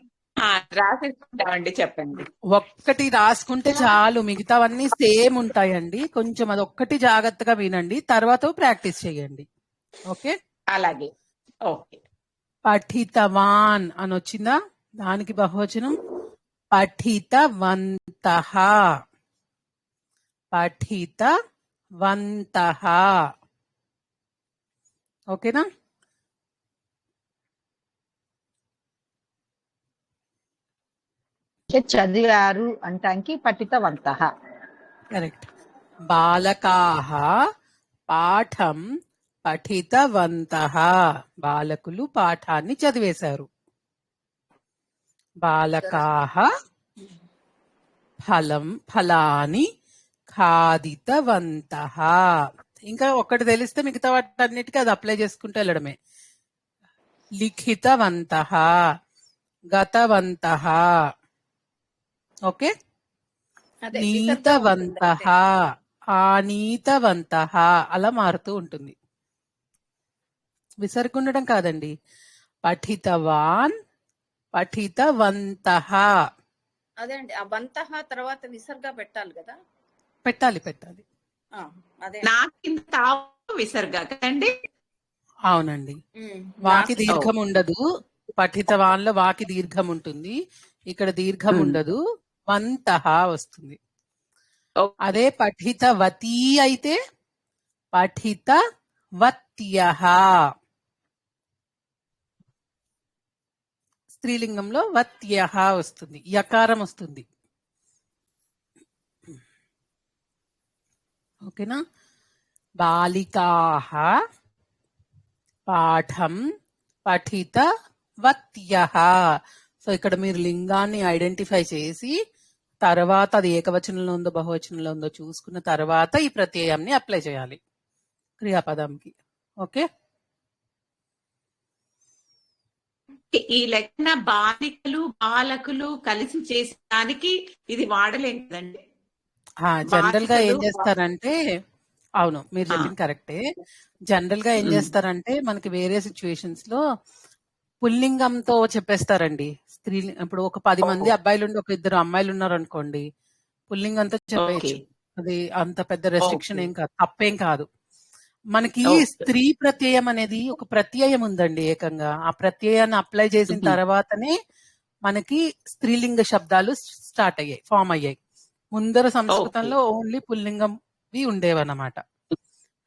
రాసేసుకుంటామండి, చెప్పండి. ఒక్కటి రాసుకుంటే చాలు, మిగతావన్నీ సేమ్ ఉంటాయండి. కొంచెం అది ఒక్కటి జాగ్రత్తగా వినండి, తర్వాత ప్రాక్టీస్ చేయండి. ఓకే అలాగే ఓకే. పఠితవాన్ అని వచ్చిందా? దానికి బహువచనం పఠితవంతః. పఠితవంతః. ఓకేనా? చదివారు అంటానికి పఠితవంతః. కరెక్ట్. బాలకాః పాఠం పఠితవంతః. బాలకులు పాఠాన్ని చదివేశారు. బాలకాః ఫలాని ఖాదితవంతః. ఇంకా ఒక్కటి తెలిస్తే మిగతా వాటన్నిటికీ అది అప్లై చేసుకుంటూ వెళ్ళడమే. లిఖితవంతః, గతవంతః. ఓకే. నీతవంతః, ఆనీతవంతః అలా మారుతూ ఉంటుంది. విసర్గ ఉండడం కాదండి. పఠితవాన్ పఠితవంతః. అదే అండి, ఆ వంతః తర్వాత విసర్గ పెట్టాలి కదా? పెట్టాలి. అదే నాకింద తావు విసర్గ కదండి. అవునండి. వాకి దీర్ఘం ఉండదు. పఠితవాన్లో వాకి దీర్ఘం ఉంటుంది, ఇక్కడ దీర్ఘం ఉండదు. వంతః వస్తుంది. అదే పఠితవతి అయితే పఠితవత్యః. స్త్రీలింగంలో వత్యః వస్తుంది, యకారం వస్తుంది. ఓకేనా? బాలికాః పాఠం పఠితవత్యః. సో ఇక్కడ మీరు లింగాన్ని ఐడెంటిఫై చేసి తర్వాత అది ఏకవచనంలో ఉందో బహువచనంలో ఉందో చూసుకున్న తర్వాత ఈ ప్రత్యయాన్ని అప్లై చేయాలి క్రియాపదంకి. ఓకే. ఈ లెక్కన బాలికలు బాలకులు కలిసి చేసేదానికి ఇది వాడలేం కదండి. జనరల్ గా ఏం చేస్తారంటే, అవును మీరు చెప్పింది కరెక్టే. జనరల్ గా ఏం చేస్తారంటే మనకి వేరే సిచ్యువేషన్స్ లో పుల్లింగంతో చెప్పేస్తారండి. స్త్రీ ఇప్పుడు ఒక 10 మంది అబ్బాయిలు ఉండి ఒక 2 అమ్మాయిలు ఉన్నారు అనుకోండి, పుల్లింగంతో చెప్పేయచ్చు. అది అంత పెద్ద రెస్ట్రిక్షన్ ఏం కాదు, తప్పేం కాదు. మనకి స్త్రీ ప్రత్యయం అనేది ఒక ప్రత్యయం ఉందండి ఏకంగా. ఆ ప్రత్యయాన్ని అప్లై చేసిన తర్వాతనే మనకి స్త్రీలింగ శబ్దాలు స్టార్ట్ అయ్యాయి, ఫామ్ అయ్యాయి. ముందర సంస్కృతంలో ఓన్లీ పుల్లింగంవి ఉండేవన్నమాట.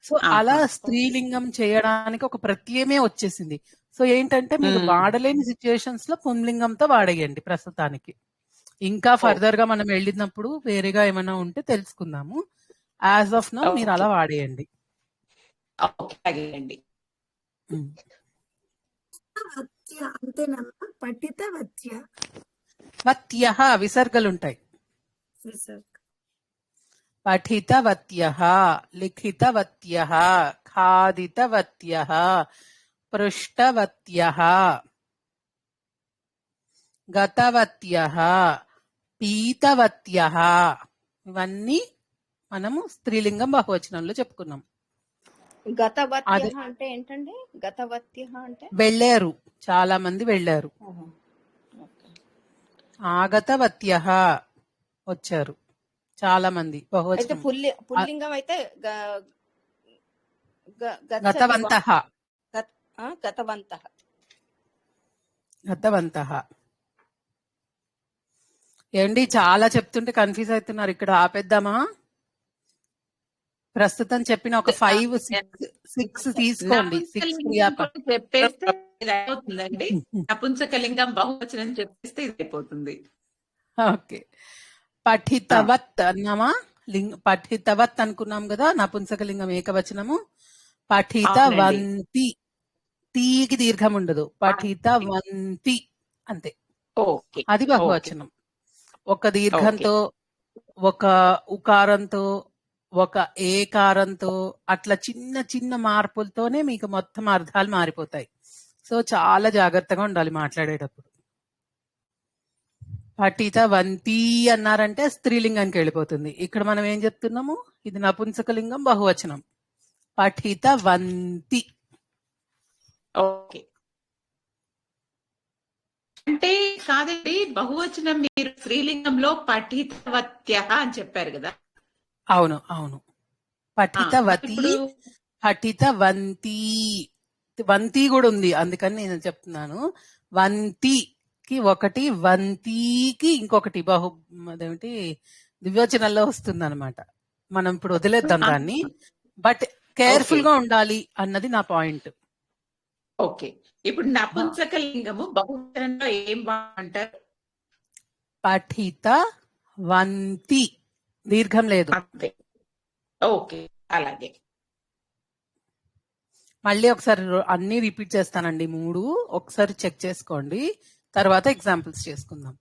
సో అలా స్త్రీలింగం చేయడానికి ఒక ప్రత్యయమే వచ్చేసింది. సో ఏంటంటే మీరు వాడలేని సిచ్యుయేషన్స్ లో పుంలింగంతో వాడేయండి ప్రస్తుతానికి. ఇంకా ఫర్దర్ గా మనం వెళ్ళినప్పుడు వేరేగా ఏమైనా ఉంటే తెలుసుకుందాము. యాజ్ ఆఫ్ నౌ మీరు అలా వాడేయండి. వత్యః విసర్గలుంటాయి. పఠితవత్యః, లిఖితవత్యః, ఖాదితవత్యః, పృష్టవత్యః, గతవత్యః, పీతవత్యః. ఇవన్నీ మనము స్త్రీలింగం బహువచనంలో చెప్పుకున్నాం. గతవత్య అది అంటే ఏంటండి? గతవత్య అంటే వెళ్ళారు, చాలా మంది వెళ్ళారు. ఓహో. ఓకే. ఆగతవత్య వచ్చారు, చాలా మంది, అయితే బహువచనం. పుల్లింగం అయితే గచ్చతి గతవంతః గతవంతః. గతవంతః. ఏండి చాలా చెప్తుంటే కన్ఫ్యూజ్ అవుతున్నారు, ఇక్కడ ఆపేద్దామా? ప్రస్తుతం చెప్పిన ఒక 5, 6 తీసుకోండి. 6 నపుంసకలింగం కూడా చెప్పేస్తే ఇది అయిపోతుందండి. నపుంసకలింగం బహువచనం చెప్పేస్తే ఇది అయిపోతుంది. ఓకే. పఠితవత్ అన్నామా? పఠితవత్ అనుకున్నాం కదా, నపుంసకలింగం ఏకవచనము. అవునండి. పఠితవంతి, తీకి దీర్ఘం ఉండదు, పఠితవంతి అంతే, ఓకే అది ఓకే బహువచనం. ఒక ఓకే దీర్ఘంతో, ఒక ఉకారంతో, ఒక ఏకారంతో, అట్లా చిన్న చిన్న మార్పులతోనే మీకు మొత్తం అర్థాలు మారిపోతాయి. సో చాలా జాగ్రత్తగా ఉండాలి మాట్లాడేటప్పుడు. పఠితవంతి అన్నారంటే స్త్రీలింగానికి వెళ్ళిపోతుంది. ఇక్కడ మనం ఏం చెప్తున్నాము, ఇది నపుంసకలింగం బహువచనం. పఠితవంతి. ఓకే. అంటే కాదండి, బహువచనం మీరు స్త్రీలింగంలో పఠితవత్య అని చెప్పారు కదా. అవును అవును. పఠితవతి, ఇప్పుడు పఠితవంతి, వంతి కూడా ఉంది, అందుకని నేను చెప్తున్నాను. వంతికి ఒకటి, వంతికి ఇంకొకటి, అదేమిటి ద్వివచనంలో వస్తుంది అనమాట. మనం ఇప్పుడు వదిలేద్దాం దాన్ని, బట్ కేర్ఫుల్ గా ఉండాలి అన్నది నా పాయింట్. ఓకే. ఇప్పుడు నపుంసకలింగము బహువచనంలో ఏం అంటారు? పఠిత వంతి, దీర్ఘం లేదు. అంతే. ఓకే, అలాగే. మళ్ళీ ఒకసారి అన్ని రిపీట్ చేస్తానండి, 3 ఒకసారి చెక్ చేసుకోండి, తర్వాత ఎగ్జాంపుల్స్ చేసుకుందాం.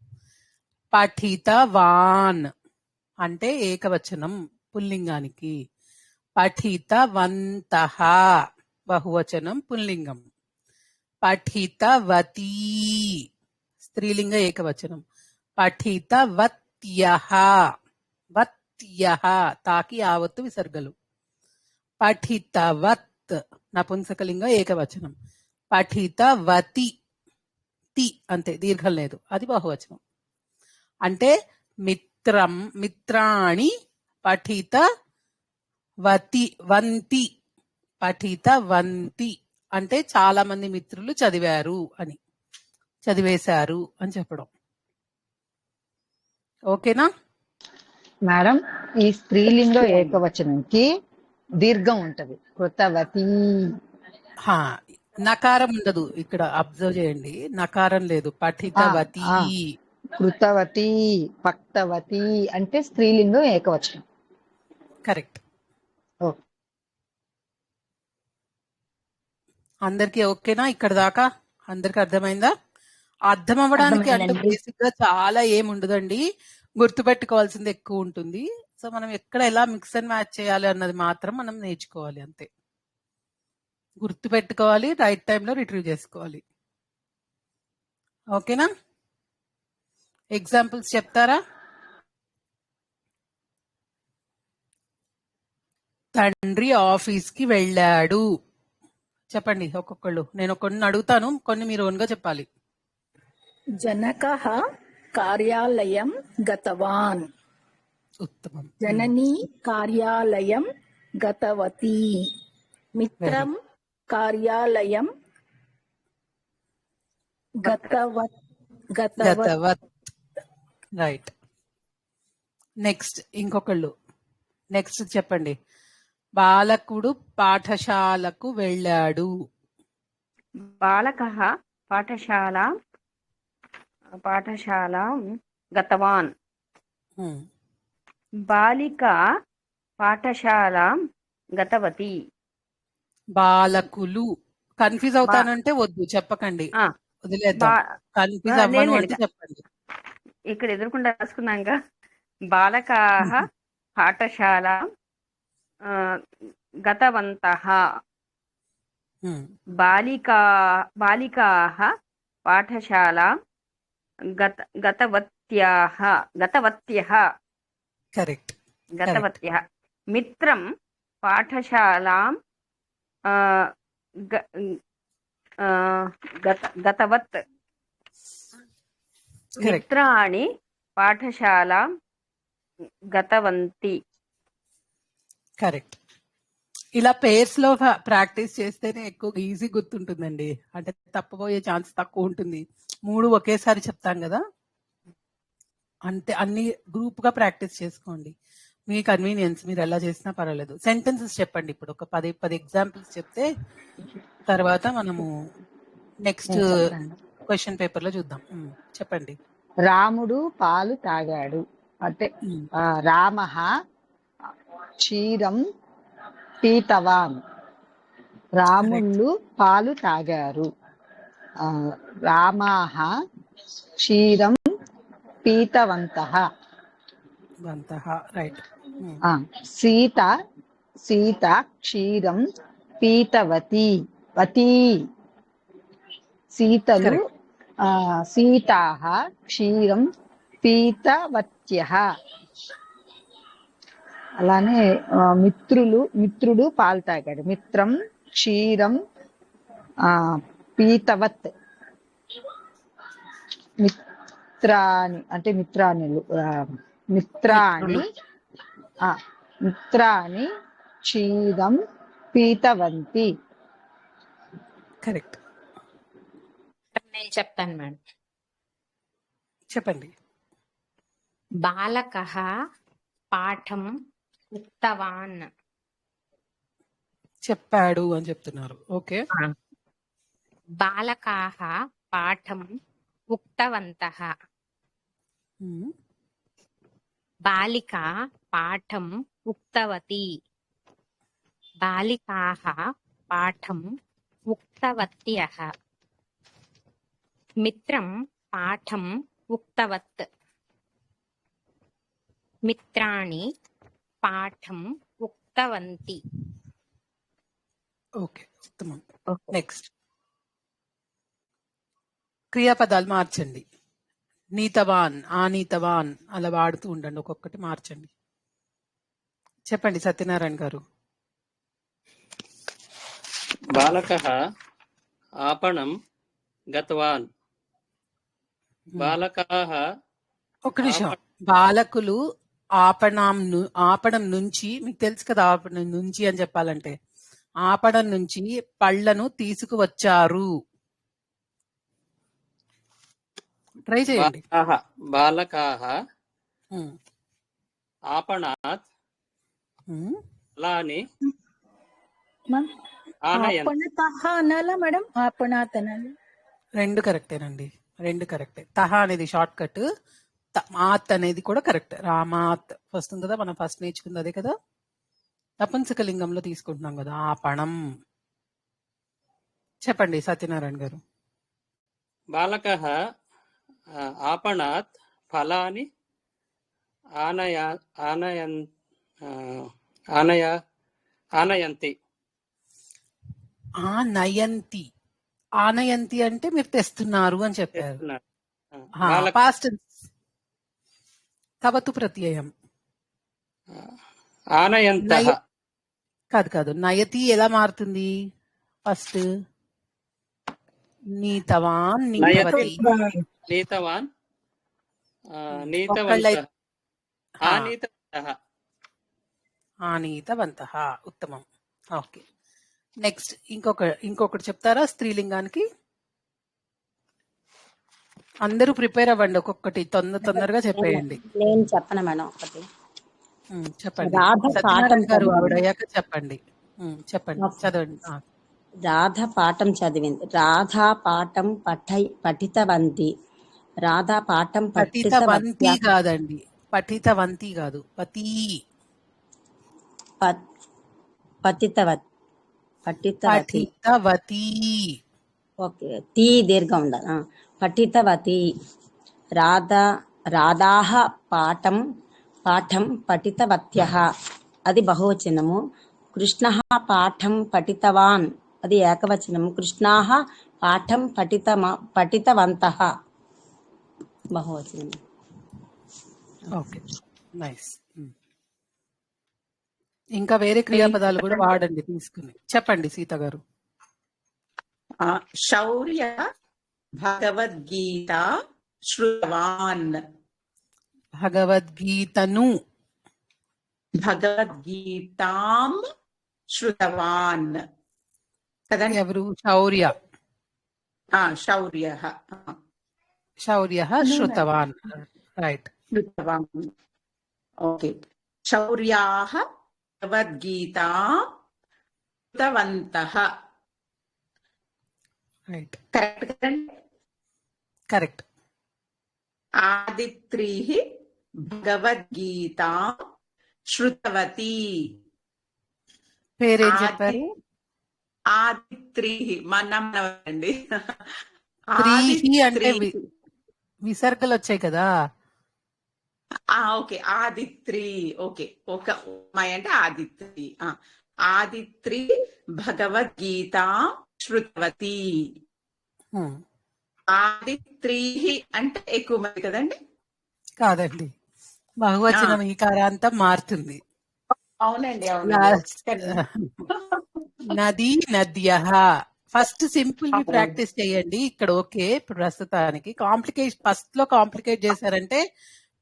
పఠితవాన్ అంటే ఏకవచనం పుల్లింగానికి. పఠితవంతః బహువచనం పుల్లింగం. పఠితవతీ స్త్రీలింగ ఏకవచనం. పఠితవత్యః, వత్యః తాకి ఆవత్తు విసర్గలు. పఠితవత్ నపుంసకలింగ ఏకవచనం. పఠితవతి, తి అంతే, దీర్ఘం లేదు, అది బహువచనం. అంటే మిత్రం, మిత్రాణి పఠితవతి వంతి, పఠితవంతి అంటే చాలా మంది మిత్రులు చదివారు అని, చదివేశారు అని చెప్పడం. ఓకేనా మేడం? ఈ స్త్రీలింగ ఏకవచనంకి దీర్ఘం ఉంటది, కృతవతి. హా, నకారం ఉండదు ఇక్కడ, అబ్జర్వ్ చేయండి, నకారం లేదు. పఠితవతి, కృతవతి, పక్తవతి అంటే స్త్రీలింగం ఏకవచనం. కరెక్ట్. ఓకే. అందరికి ఓకేనా ఇక్కడ దాకా? అందరికి అర్థమైందా? అర్థం అవ్వడానికి అంటే అర్థమైందండి. బేసిక్ గా చాలా ఏముండదండి, గుర్తుపెట్టుకోవాల్సింది ఎక్కువ ఉంటుంది. సో మనం ఎక్కడ ఎలా మిక్స్ అండ్ మ్యాచ్ చేయాలి అన్నది మాత్రం మనం నేర్చుకోవాలి అంతే. గుర్తుపెట్టుకోవాలి, రైట్ టైంలో రిట్రీవ్ చేసుకోవాలి. ఓకేనా? ఎగ్జాంపుల్స్ చెప్తారా? తండ్రి ఆఫీస్ కి వెళ్ళాడు. చెప్పండి ఒక్కొక్కళ్ళు, నేను కొన్ని అడుగుతాను, కొన్ని మీరు ఓన్గా చెప్పాలి. జనకః కార్యాలయం గతవాన్. ఉత్తమం. జననీ కార్యాలయం గతవతి. మిత్రం కార్యాలయం గతవత్. గతవత్. రైట్. నెక్స్ట్ ఇంకొకళ్ళు, నెక్స్ట్ చెప్పండి. బాలకుడు పాఠశాలకు వెళ్ళాడు. బాలకః పాఠశాల గతవాన్. బాలిక పాఠశాల గతవతి. బాలకులు. కన్ఫ్యూజ్ అవుతానంటే వద్దు, చెప్పకండి, వదిలేద్దాం. కన్ఫ్యూజ్ అవ్వను అంటే చెప్పండి. ఇక్కడ ఎదురుకుండా రాసుకున్నాక బాలకాః పాఠశాల గతవంతః. బాలికాః పాఠశాల గతవత్యః. కరెక్ట్. గతవత్యః. మిత్రం పాఠశాలాం ఆ, గ- ఆ, గతవత్ కరెక్ట్ మిత్రాణి పాఠశాల గతవంతి. కరెక్ట్. ఇలా పేర్స్ లో ప్రాక్టీస్ చేస్తేనే ఎక్కువ ఈజీ గుర్తుంటుందండి. అంటే తప్పబోయే ఛాన్స్ తక్కువ ఉంటుంది. 3 ఒకేసారి చెప్తాం కదా, అంటే అన్ని గ్రూప్ గా ప్రాక్టీస్ చేసుకోండి. మీ కన్వీనియన్స్ మీరు ఎలా చేసినా పర్వాలేదు. సెంటెన్సెస్ చెప్పండి. ఇప్పుడు ఒక 10 ఎగ్జాంపుల్స్ చెప్తే తర్వాత మనము నెక్స్ట్ నేను చెప్తాను. క్వశ్చన్ పేపర్ లో చూద్దాం. చెప్పండి. రాముడు పాలు తాగాడు అంటే రామః క్షీరం పీతవాన్. రాముళ్ళు పాలు తాగారు. రామాః క్షీరం పీతవంతః. రైట్. సీత క్షీరం పీతవతి. సీతలు సీతాః క్షీరం పీతవత్యః. అలానే మిత్రుడు పాలు తాగాడు. మిత్రం క్షీరం పీతవత్. మిత్రాని అంటే మిత్రాని క్షీరం పీతవంతి. కరెక్ట్. నేను చెప్తాను మేడం. చెప్పండి. బాలకః పాఠం ఉక్తవాన్. చెప్పాడు అని చెప్తున్నారు. ఓకే. బాలకాః పాఠం ఉక్తవంతః. బాలికా పాఠం ఉక్తవతి. బాలికాః పాఠం ఉక్తవత్యః. మిత్రం పాఠం ఉక్తవత్. మిత్రాణి పాఠం ఉక్తవంతి. ఓకే, ఉత్తమం. నెక్స్ట్ క్రియాపదాలు మార్చండి. నీతవాన్, ఆనీతవాన్ అలా వాడుతూ ఉండండి. ఒక్కొక్కటి మార్చండి. చెప్పండి సత్యనారాయణ గారు. బాలకః आपणं గతవాన్. బాలకాః ఒక్క నిమిషం. బాలకులు ఆపణం నుంచి, మీకు తెలుసు కదా ఆపణం నుంచి అని చెప్పాలంటే, ఆపణం నుంచి పళ్ళను తీసుకువచ్చారు. ట్రై చేయండి. బాలకాః आपणात् ఫలాని ఆపణతః అనాలా మేడం? ఆపణాత్ అనాలి. రెండు కరెక్టేనండి, రెండు కరెక్టే. తహ అనేది షార్ట్ కట్, మాత్ అనేది కూడా కరెక్ట్. రామాత్ వస్తుంది కదా, మనం ఫస్ట్ నేర్చుకుంది అదే కదా. నపుంసక లింగంలో తీసుకుంటున్నాం కదా ఆపణం. చెప్పండి సత్యనారాయణ గారు. బాలకః आपणात् ఫలాని ఆనయంతి. ఆనయంతి. ఆనయంతి అంటే మీరు తెస్తున్నారు అని చెప్పారు. పాస్ట్ తవతు ప్రత్యయం. ఆనయంతః కాదు, నయతి ఎలా మారుతుంది? ఫస్ట్ నీతవాన్, నీతవతి. నీతవాన్, నీతవంతః, ఆనీతవంతః. ఉత్తమం. ఓకే, నెక్స్ట్ ఇంకొకటి చెప్తారా స్త్రీలింగానికి? అందరూ ప్రిపేర్ అవ్వండి, ఒక్కొక్కటి తొందరగా చెప్పేయండి. నేను చెప్పను మేడం ఒకటి. చెప్పండి రాధ పాఠం గారు. ఆవిడయ్యాక చెప్పండి. చదవండి. రాధ పాఠం చదివింది. రాధా పాఠం పఠితవంతి. రాధా పాఠం పఠితవంతి కాదండి, పఠితవంతి కాదు, పఠితవతి. ఓకే, తీ దీర్ఘం ఉండాలి. పఠితవతి. రాధాః పాఠం పఠితవత్యః అది బహువచనము. కృష్ణః పాఠం పఠితవాన్ అది ఏకవచనము. కృష్ణాః పాఠం పఠితవంతః బహువచనం. Okay, nice. ఇంకా వేరే క్రియాపదాలు కూడా వాడండి తీసుకుని. చెప్పండి సీత గారు. శౌర్య భగవద్గీత శ్రుతవాన్. భగవద్గీతను. భగవద్గీతాం శ్రుతవాన్ కదండి. ఎవరు? శౌర్య. శౌర్య. శౌర్య శ్రుతవాన్. రైట్. శ్రుతవాన్. ఓకే. శౌర్యాః భగవద్గీతా శ్రుతవంతః. రైట్. కరెక్ట్ కదండి. కరెక్ట్. ఆదిత్రీః భగవద్గీతా శ్రుతవతి. పేరేం చెప్పారు? ఆదిత్రీః మనమండి. త్రీహి అంటే విసర్గలు వచ్చాయి కదా. ఓకే. ఆదిత్రి. ఓకే. ఒక అమ్మాయి అంటే ఆదిత్రి. ఆదిత్రి భగవద్గీత శృతవతి. ఆదిత్రి అంటే ఎక్కువ మంది కదండి. కాదండి, బహువచనం ఈకారాంతం మారుతుంది. అవునండి. నది నద్యః. ఫస్ట్ సింపుల్ వి ప్రాక్టీస్ చేయండి ఇక్కడ. ఓకే, ఇప్పుడు ప్రస్తుతానికి ఫస్ట్ లో కాంప్లికేట్ చేశారంటే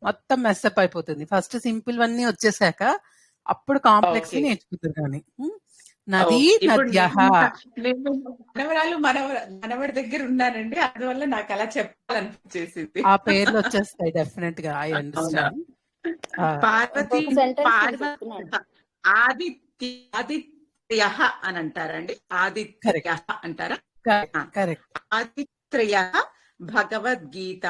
మొత్తం మెస్అప్ అయిపోతుంది. ఫస్ట్ సింపుల్ అన్ని వచ్చేసాక అప్పుడు కాంప్లెక్స్ నేర్చుకుంటారు. కానీ నది నద్యః. మనవరాలు మనవడి దగ్గర ఉన్నానండి, అందువల్ల నాకు అలా చెప్పాలనిపించేసింది. ఆ పేర్లు వచ్చేస్తాయి డెఫినెట్ గా. I understand. పార్వతి ఆదిత్య అని అంటారండి. ఆదిత్య అంటారా? కరెక్ట్. ఆదిత్య భగవద్గీత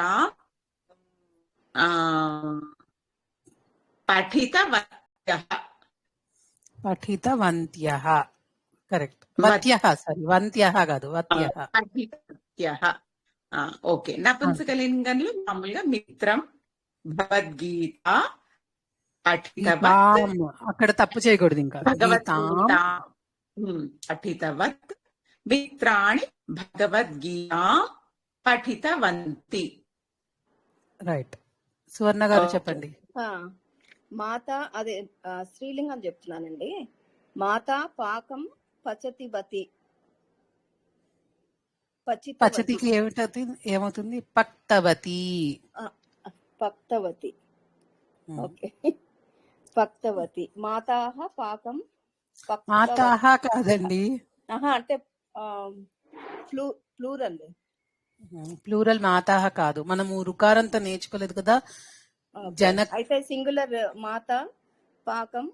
పఠితవంత్యః. కరెక్ట్. వత్యః. సారీ, వంత్యః కాదు, వత్యః. పఠితవంత్యః. ఓకే. నపుంసకలింగంలో మామూలుగా మిత్రం, భగవద్గీత, అక్కడ తప్పు చేయకూడదు. ఇంకా పఠితవత్ మిత్రాణి భగవద్గీత పఠితవంతి. రైట్. సువర్ణ గారు చెప్పండి. మాత అదే స్త్రీలింగం చెప్తున్నానండి. మాతా పాకం పచతివతి. పచతికి ఏమవుతుంది? పక్తవతి. పక్తవతి. ఓకే. పక్తవతి. మాతాహ పాకం. మాతాహ కాదండి, అంటే ప్లూరల్. ప్లూరల్ మాతాహ కాదు. మనము రుకారంతో నేర్చుకోలేదు కదా. అయితే సింగులర్ మాత పాకం.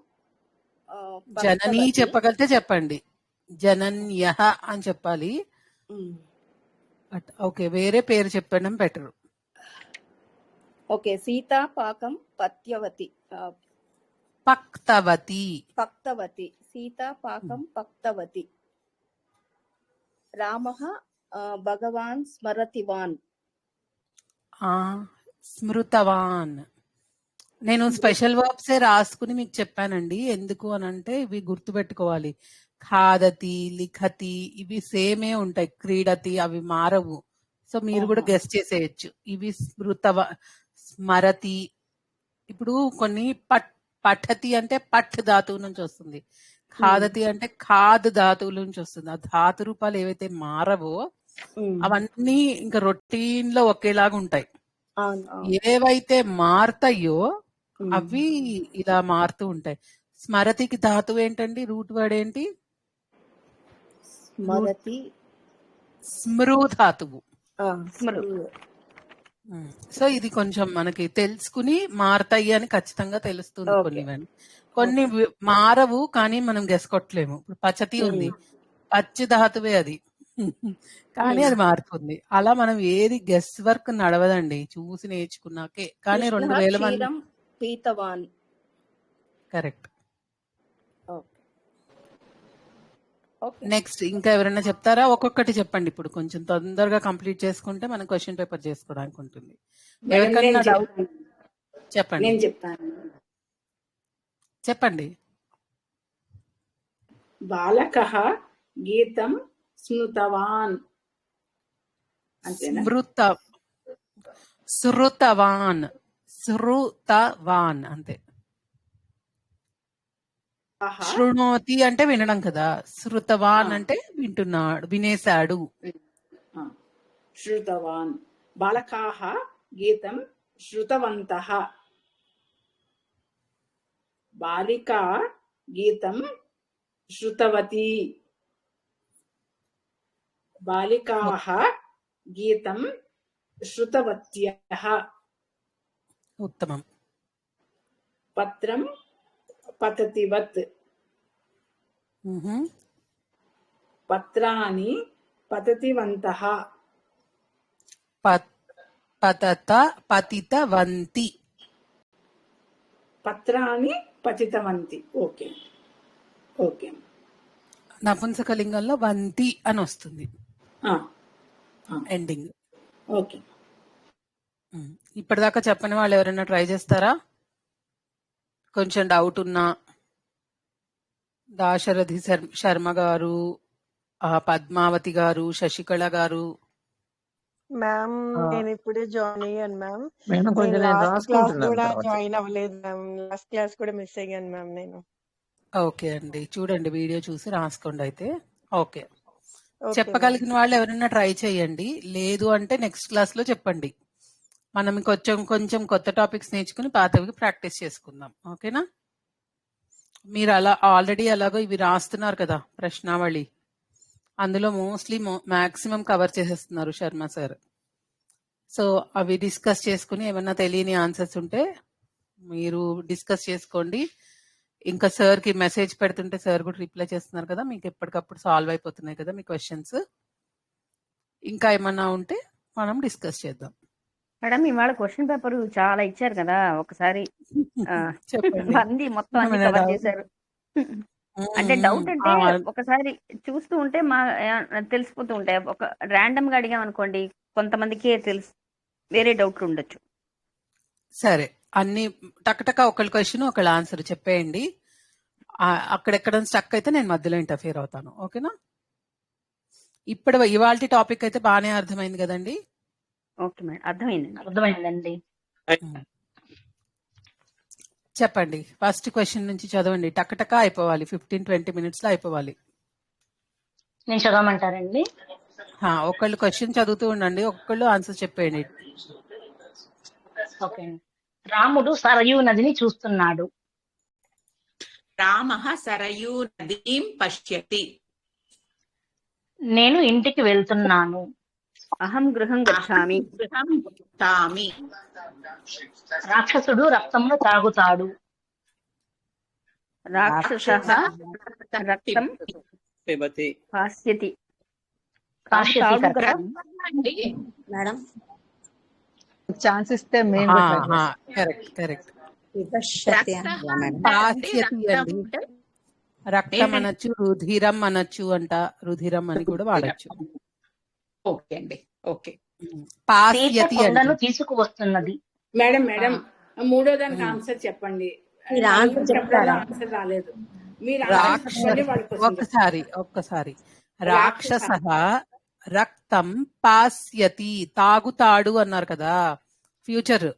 జనని చెప్పగలితే చెప్పండి. జనన్యః అని చెప్పాలి. ఓకే, వేరే పేరు చెప్పడం బెటర్. ఓకే. సీతా పాకం పత్యవతి. పక్తవతి. పక్తవతి. సీతా పాకం పక్తవతి. రామః భగవాన్ స్మరతివాన్. స్మృతవాన్. నేను స్పెషల్ వర్బ్సే రాసుకుని మీకు చెప్పానండి. ఎందుకు అని అంటే ఇవి గుర్తుపెట్టుకోవాలి. ఖాదతి, లిఖతి ఇవి సేమే ఉంటాయి. క్రీడతి అవి మారవు. సో మీరు కూడా గెస్ చేసేయచ్చు. ఇవి స్మరతి. ఇప్పుడు కొన్ని పఠతి అంటే పఠ్ ధాతువు నుంచి వస్తుంది. ఖాదతి అంటే ఖాద్ ధాతువుల నుంచి వస్తుంది. ఆ ధాతు రూపాలు ఏవైతే మారవో అవన్నీ ఇంకా రొటీన్ లో ఒకేలాగా ఉంటాయి. ఏవైతే మారుతాయో అవి ఇలా మారుతూ ఉంటాయి. స్మరతికి ధాతువు ఏంటండి? రూట్ వర్డ్ ఏంటి? స్మృ ధాతువు. సో ఇది కొంచెం మనకి తెలుసుకుని మారతాయి అని ఖచ్చితంగా తెలుస్తుంది. కొన్ని మారవు కానీ మనం గెస్కొట్టలేము. ఇప్పుడు పచతి ఉంది, పచ్చి ధాతువే అది, కానీ అది మారుతుంది. అలా మనం ఏది గెస్ వర్క్ నడవదండి, చూసి నేర్చుకున్నాకే. కానీ 2000 మంది. కరెక్ట్. నెక్స్ట్ ఇంకా ఎవరైనా చెప్తారా? ఒక్కొక్కటి చెప్పండి. ఇప్పుడు కొంచెం తొందరగా కంప్లీట్ చేసుకుంటే మనం క్వశ్చన్ పేపర్ చేసుకోవడానికి ఉంటుంది. ఎవరికన్నా డౌట్ చెప్పండి. నేను చెప్తాను. చెప్పండి. బాలకః గీతం స్మృతవాన్. శృతవాన్. శృతవాన్ అంతే. శృణోతి అంటే వినడం కదా, శృతవాన్ అంటే వింటున్నాడు, వినేశాడు. శృతవాన్. బాలకాః గీతం శృతవంతః. బాలికా గీతం శృతవతి. బాలికాః గీతం శృతవత్యః. ఉత్తమం. పత్రం పతతివత్. పత్రాని పతతివంతః. పతత పతితవంతి. పత్రాని పతితవంతి. Okay okay. నపుంసకలింగంలో వంతి అని వస్తుంది ఎండింగ్. ఓకే. ఇప్పటిదాకా చెప్పని వాళ్ళు ఎవరైనా ట్రై చేస్తారా? కొంచెం డౌట్ ఉన్నా దాశరథి శర్మ గారు, పద్మావతి గారు, శశికళ గారు. మ్యామ్ నేను ఇప్పుడే జాయిన్ అయ్యాను మ్యామ్. మేడం కొంచెం నేను లాస్ట్ క్లాస్ రాసుకుంటున్నాను కూడా తర్వాత. జాయిన్ అవ్వలేదు మ్యామ్. లాస్ట్ క్లాస్ కూడా మిస్ అయ్యాను మ్యామ్ నేను. ఓకే అండి, చూడండి వీడియో చూసి రాసుకోండి అయితే. ఓకే, ఓకే చెప్పగలిగిన వాళ్ళు ఎవరైనా ట్రై చేయండి, లేదు అంటే నెక్స్ట్ క్లాస్ లో చెప్పండి. మనం కొంచెం కొంచెం కొత్త టాపిక్స్ నేర్చుకుని పాతవి ప్రాక్టీస్ చేసుకుందాం. ఓకేనా? మీరు అలా ఆల్రెడీ అలాగో ఇవి రాస్తున్నారు కదా ప్రశ్నావళి, అందులో మోస్ట్లీ మాక్సిమం కవర్ చేసేస్తున్నారు శర్మ సార్. సో అవి డిస్కస్ చేసుకుని ఏమన్నా తెలియని ఆన్సర్స్ ఉంటే మీరు డిస్కస్ చేసుకోండి. ఇంకా సార్ కి మెసేజ్ పెడుతుంటే సార్ కూడా రిప్లై చేస్తున్నారు కదా, మీకు ఎప్పటికప్పుడు సాల్వ్ అయిపోతున్నాయి కదా మీ క్వశ్చన్స్. ఇంకా ఏమన్నా ఉంటే మనం డిస్కస్ చేద్దాం. మేడం ఇవాళ క్వశ్చన్ పేపర్ చాలా ఇచ్చారు కదా, ఒకసారి చెప్పండి. అన్ని మొత్తం అన్ని కవర్ చేశారు. అంటే డౌట్ అంటే ఒకసారి చూస్తూ ఉంటే తెలిసిపోతూ ఉంటాయి. ఒక ర్యాండమ్ గా అడిగాం అనుకోండి, కొంతమందికి తెలుసు, వేరే డౌట్లు ఉండొచ్చు. సరే, అన్ని టక్టక ఒకళ్ళ క్వశ్చన్ ఒకళ్ళ ఆన్సర్ చెప్పేయండి. అక్కడెక్కడ స్టక్ అయితే నేను మధ్యలో ఇంటర్ఫియర్ అవుతాను. ఓకేనా? ఇవాళ టాపిక్ అయితే బాగానే అర్థమైంది కదండి? ఓకే మేడం, అర్థమైందండి. అర్థమైందండి. చెప్పండి, ఫస్ట్ క్వశ్చన్ నుంచి చదవండి. టక్టక అయిపోవాలి, 15-20 మినిట్స్ లో అయిపోవాలి. నేను చదవమంటారండి? ఒకళ్ళు క్వశ్చన్ చదువుతూ ఉండండి, ఒక్కళ్ళు ఆన్సర్ చెప్పేయండి. ఓకే. రాముడు సరయూ నదిని చూస్తున్నాడు. రామః సరయూ నదీం పశ్యతి. నేను ఇంటికి వెళ్తున్నాను. అహం గృహం గచ్ఛామి. రాక్షసుడు రక్తమును తాగుతాడు. రాక్షసః రక్తం పిబతి. పాస్యతి. మేడం ఛాన్స్ ఇస్తే మేము కరెక్ట్. రక్తం అనొచ్చు, రుధిరం అనొచ్చు అంట, రుధిరం అని కూడా వాడచ్చు. ఓకే అండి, ఓకే. పాస్యతి అంటే తీసుకువస్తున్నది. మేడం మేడం మూడో దానికి ఆన్సర్ చెప్పండి. ఆన్సర్ రాలేదు. మీరు ఒక్కసారి రాక్షసః రక్తం పాస్యతి, తాగుతాడు అన్నారు కదా, ఫ్యూచర్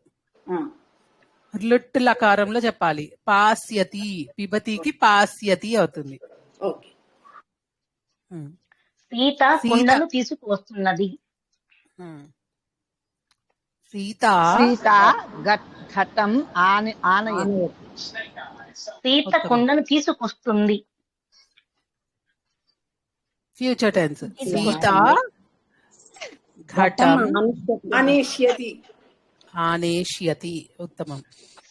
లుట్ లకారంలో చెప్పాలి. పాస్యతి, పిబతికి పాస్యతి అవుతుంది. సీత కుండను తీసుకువస్తున్నది. సీత ఘటం ఆనయతి. సీత కుండను తీసుకొస్తుంది. Future tense. సీత ఘటం ఆనేష్యతి. ఉత్తమం.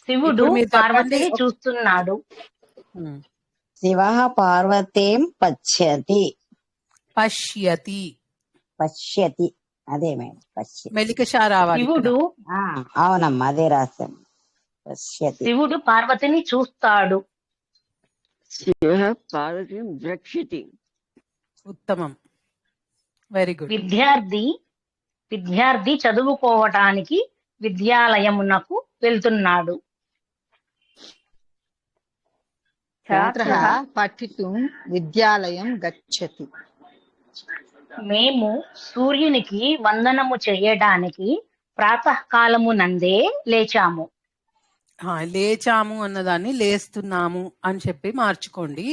శివుడు పార్వతిని చూస్తున్నాడు. శివ పార్వతీం పశ్యతి. పశ్యతి అదే మేడం, పశ్యతి. మెలికషా రావాలి. శివుడు అవునమ్మా అదే రాశాను. పశ్యతి. శివుడు పార్వతిని చూస్తాడు. శివః పార్వతీం ద్రక్ష్యతి. ఉత్తమం, వెరీ గుడ్. విద్యార్థి చదువుకోవటానికి విద్యాలయమునకు వెళ్తున్నాడు. ఛాత్రః పఠితుం విద్యాలయం గచ్చతి. మేము సూర్యునికి వందనము చేయడానికి ప్రాతకాలము నందే లేచాము. లేచాము అన్నదాన్ని లేస్తున్నాము అని చెప్పి మార్చుకోండి.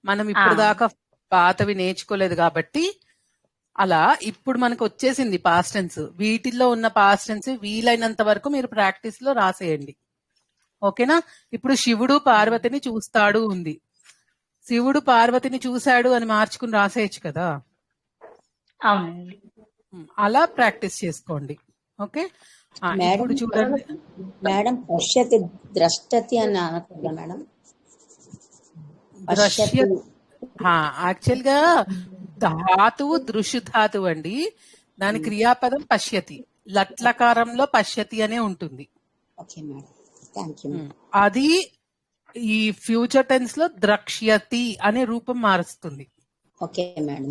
మనం ఇప్పుడు దాకా పాతవి నేర్చుకోలేదు కాబట్టి అలా ఇప్పుడు మనకు వచ్చేసింది పాస్ట్ టెన్స్. వీటిల్లో ఉన్న పాస్ట్ టెన్స్ వీలైనంత వరకు మీరు ప్రాక్టీస్ లో రాసేయండి. ఓకేనా? ఇప్పుడు శివుడు పార్వతిని చూస్తాడు ఉంది. శివుడు పార్వతిని చూశాడు అని మార్చుకుని రాసేయచ్చు కదా. అలా ప్రాక్టీస్ చేసుకోండి. ఓకే, ఇప్పుడు చూడండి మేడం. పశ్యతి ద్రష్టతి అని అనకూడదా మేడం? యాక్చువల్ గా ధాతువు దృశ్య ధాతువు అండి. దాని క్రియాపదం పశ్యతి. లట్లకారంలో పశ్యతి అనే ఉంటుంది. అది ఈ ఫ్యూచర్ టెన్స్ లో ద్రక్ష్యతి అనే రూపం మారుస్తుంది.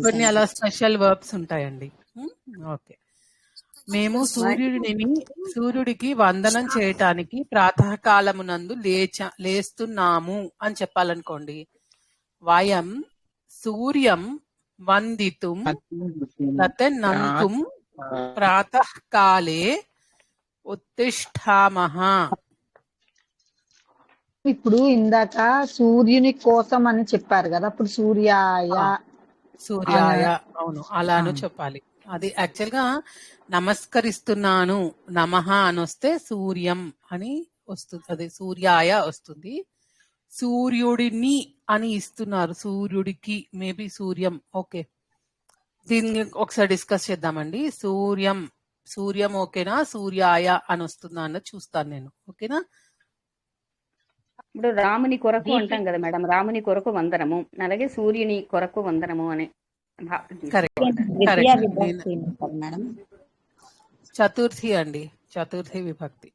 కొన్ని అలా స్పెషల్ వర్బ్స్ ఉంటాయండి. ఓకే, మేము సూర్యుడికి వందనం చేయటానికి ప్రాతకాలమునందు లేస్తున్నాము అని చెప్పాలనుకోండి. వయం సూర్యం వందితుం నంతుం ప్రాతకాలే ఉత్తిష్ఠామః. ఇప్పుడు ఇందాక సూర్యుని కోసం అని చెప్పారు కదా, అప్పుడు సూర్యాయ అవును అలాను చెప్పాలి. అది యాక్చువల్ గా నమస్కరిస్తున్నాను నమః అని వస్తే సూర్యం అని వస్తుంది, అది సూర్యాయ వస్తుంది. సూర్యుడిని అని ఇస్తున్నారు, సూర్యుడికి మేబీ సూర్యం. ఓకే, దీన్ని ఒకసారి డిస్కస్ చేద్దామండి. సూర్యం ఓకేనా, సూర్యాయ అని వస్తుందా అన్నది చూస్తాను నేను. ఓకేనా? ఇప్పుడు రాముని కొరకు అంటాం కదా మేడం, రాముని కొరకు వందనము, అలాగే సూర్యుని కొరకు వందనము అనే చతుర్థి అండి, చతుర్థి విభక్తి.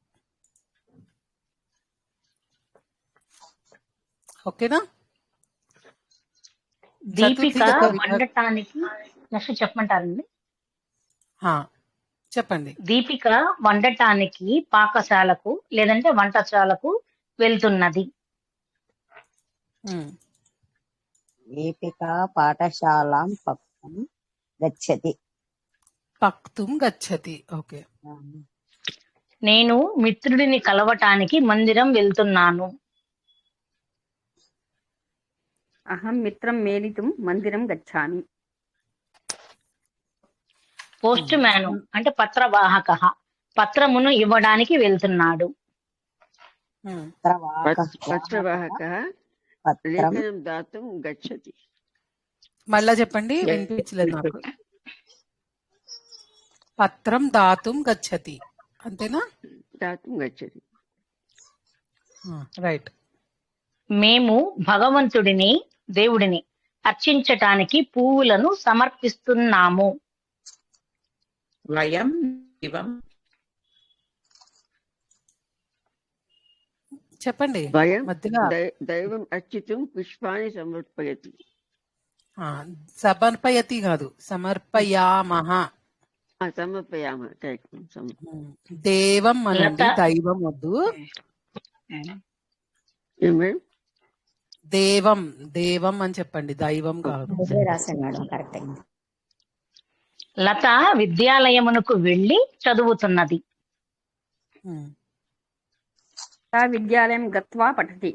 ఓకేనా? దీపిక వండటానికి చెప్పమంటారండి? చెప్పండి. దీపిక వండటానికి పాకశాలకు లేదంటే వంటశాలకు వెళ్తున్నది. దీపిక పాఠశాలాం పక్తుం గచ్చతి. ఓకే, నేను మిత్రుడిని కలవటానికి మందిరం వెళ్తున్నాను. అహం మిత్రం మేలితుం మందిరం గచ్చామి. పోస్ట్ మ్యాన్ అంటే పత్రవాహక, పత్రమును ఇవ్వడానికి వెళ్తున్నాడు. పత్రవాహక లేఖనం దాతుం గచ్చతి. మళ్ళా చెప్పండి, వినిపించలేదు నాకు. పత్రం దాతుం గచ్చతి, అంతేనా? దాతుం గచ్చతి, రైట్. మేము భగవంతుడిని దేవుడిని అర్చించటానికి పువ్వులను సమర్పిస్తున్నాము. వయం ఇవం. చెప్పండి. దైవం అర్చితుం పుష్పాన్ని సమర్పయతి. సమర్పయతి కాదు, సమర్పయామః. సమర్పయామ. దేవం అనండి, దైవం వద్దు. దేవం అని చెప్పండి, దైవం కాదు. లత విద్యాలయమునకు వెళ్ళి చదువుతున్నది. విద్యాలయం గత్వా పఠతి.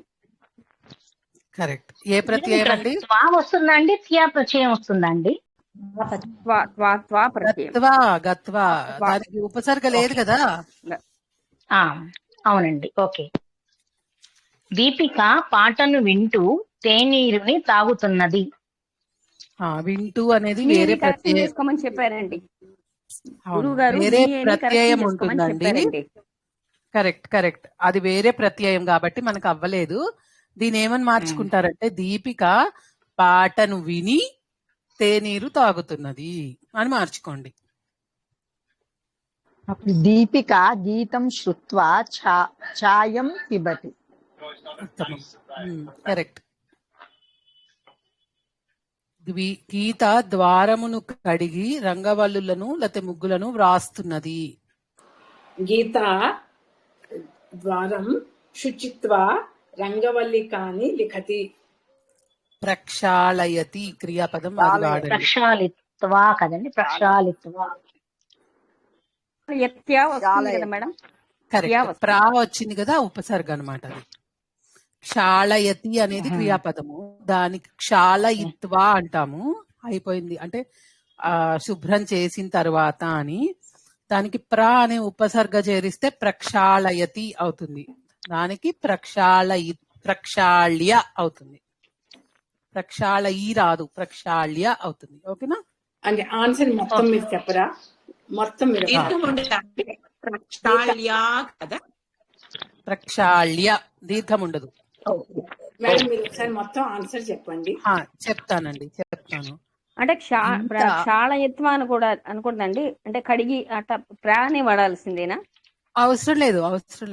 కరెక్ట్. ఏ ప్రత్యయం అండి? త్వా వస్తుందండి, త్యా ప్రత్యయం వస్తుందండి? గత్వా, దానికి ఉపసర్గ లేదు కదా. అవునండి. ఓకే. దీపిక పాటను వింటూ తేనీరుని తాగుతున్నది. వింటూ అనేది వేరే ప్రత్యయం చెప్పారండి, వేరే ప్రత్యయం ఉంటుందండి. కరెక్ట్, అది వేరే ప్రత్యయం కాబట్టి మనకు అవ్వలేదు. దీని ఏమని మార్చుకుంటారంటే, దీపిక పాటను విని తేనీరు తాగుతున్నది అని మార్చుకోండి. దీపిక గీతం శ్రుత్వా చాయం పిబతి. కరెక్ట్. గీత ద్వారమును కడిగి రంగవల్లులను లేకపోతే ముగ్గులను వ్రాస్తున్నది. గీత ద్వారం శుచిత్వా రంగవల్లికాని లిఖతి. ప్రక్షాళయతి క్రియాపదం. ప్రక్షాళిత్వా కదండి, ప్రక్షాళిత్వా. యత్యా వస్తుంది కదా మేడం. కరెక్ట్. ప్రా వచ్చింది కదా ఉపసర్గ అనమాట అది. క్షాళయతి అనేది క్రియాపదము, దానికి క్షాళయిత్వా అంటాము. అయిపోయింది అంటే శుభ్రం చేసిన తర్వాత అని. దానికి ప్రా అనే ఉపసర్గ చేరిస్తే ప్రక్షాళయతి అవుతుంది. దానికి ప్రక్షాళ్య అవుతుంది. ప్రక్షాళయి రాదు, ప్రక్షాళ్య అవుతుంది. ఓకేనా? అంటే ఆన్సర్ మొత్తం మీరు చెప్పరా? మొత్తం మీరు ప్రక్షాళ్య దీర్ఘం ఉండదు. మేడం మీరు ఒకసారి మొత్తం ఆన్సర్ చెప్పండి. చెప్తాను. అంటే క్షాళయత్వ అని కూడా అనుకుంటుందండి. అంటే కడిగి అట్లా ప్రాణి వాడాల్సిందేనా? అవసరం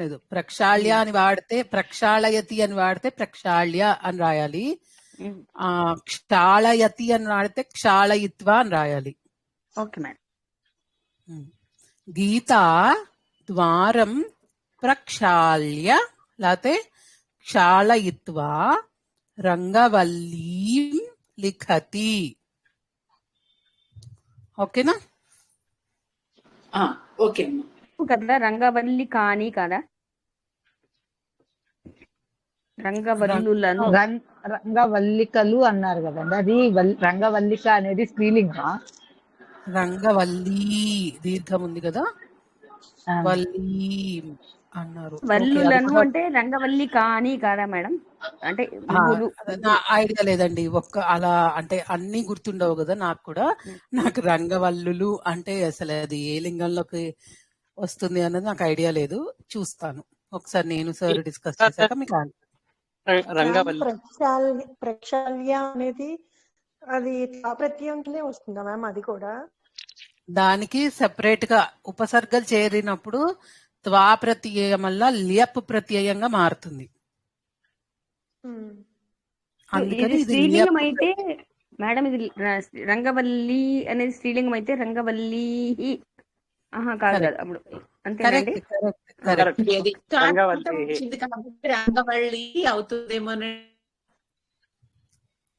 లేదు. ప్రక్షాళ్య అని వాడితే, ప్రక్షాళయతి అని వాడితే ప్రక్షాళ్య అని రాయాలి. క్షాళయతి అని వాడితే క్షాళయిత్వ అని రాయాలి. Okay madam. గీత ద్వారం ప్రక్షాళ్య లేకపోతే క్షాళయిత్వా రంగవల్లీం లిఖతి. ఓకేనా? ఓకే కదా. రంగవల్లి కానీ కదా, రంగవల్లులను రంగవల్లికలు అన్నారు కదండి. అది రంగవల్లిక అనేది స్త్రీలింగ. రంగవల్లి దీర్ఘం ఉంది కదా, వల్లి అన్నారు. వల్లులను అంటే రంగవల్లి కానీ కాదా మేడం? అంటే ఐడియా లేదండి. అలా అంటే అన్ని గుర్తుండవు కదా నాకు కూడా. నాకు రంగవల్లులు అంటే అసలు అది ఏ లింగంలోకి వస్తుంది అన్నది నాకు ఐడియా లేదు. చూస్తాను ఒకసారి, నేను సార్ డిస్కస్ చేశాక మీకు ప్రక్షాళ్య అనేది అది ప్రత్యయంలోనే వస్తుందా మ్యామ్? అది కూడా దానికి సెపరేట్ గా ఉపసర్గలు చేరినప్పుడు త్వా ప్రత్యయం వల్ల లియప్ ప్రత్యయంగా మారుతుంది. ఇది స్త్రీలింగం అయితే మేడం, ఇది రంగవల్లి అనేది స్త్రీలింగం అయితే రంగవల్లి కాదు కదా అప్పుడు. అంతేనండి? రంగవల్లి అవుతుందేమో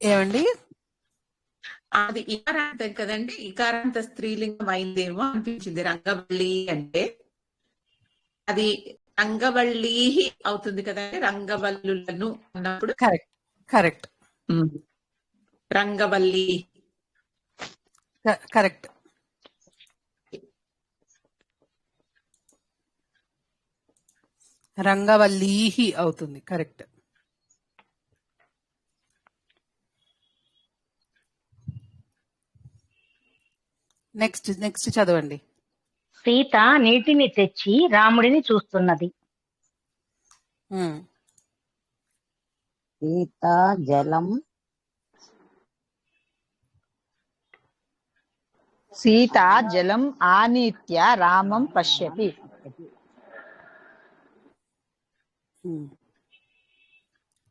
ఏమండి? అది ఇకారాంతం కదండి, ఇకారాంత స్త్రీలింగం అయిందేమో అనిపించింది. రంగవల్లి అంటే అది రంగవల్లి అవుతుంది కదండి, రంగవల్లులను అన్నప్పుడు. కరెక్ట్. రంగవల్లి కరెక్ట్. రంగవల్లీహి అవుతుంది. కరెక్ట్. నెక్స్ట్ చదవండి. సీత నీటిని తెచ్చి రాముడిని చూస్తున్నది. సీత జలం సీత జలం ఆనీత్య రామం పశ్యతి.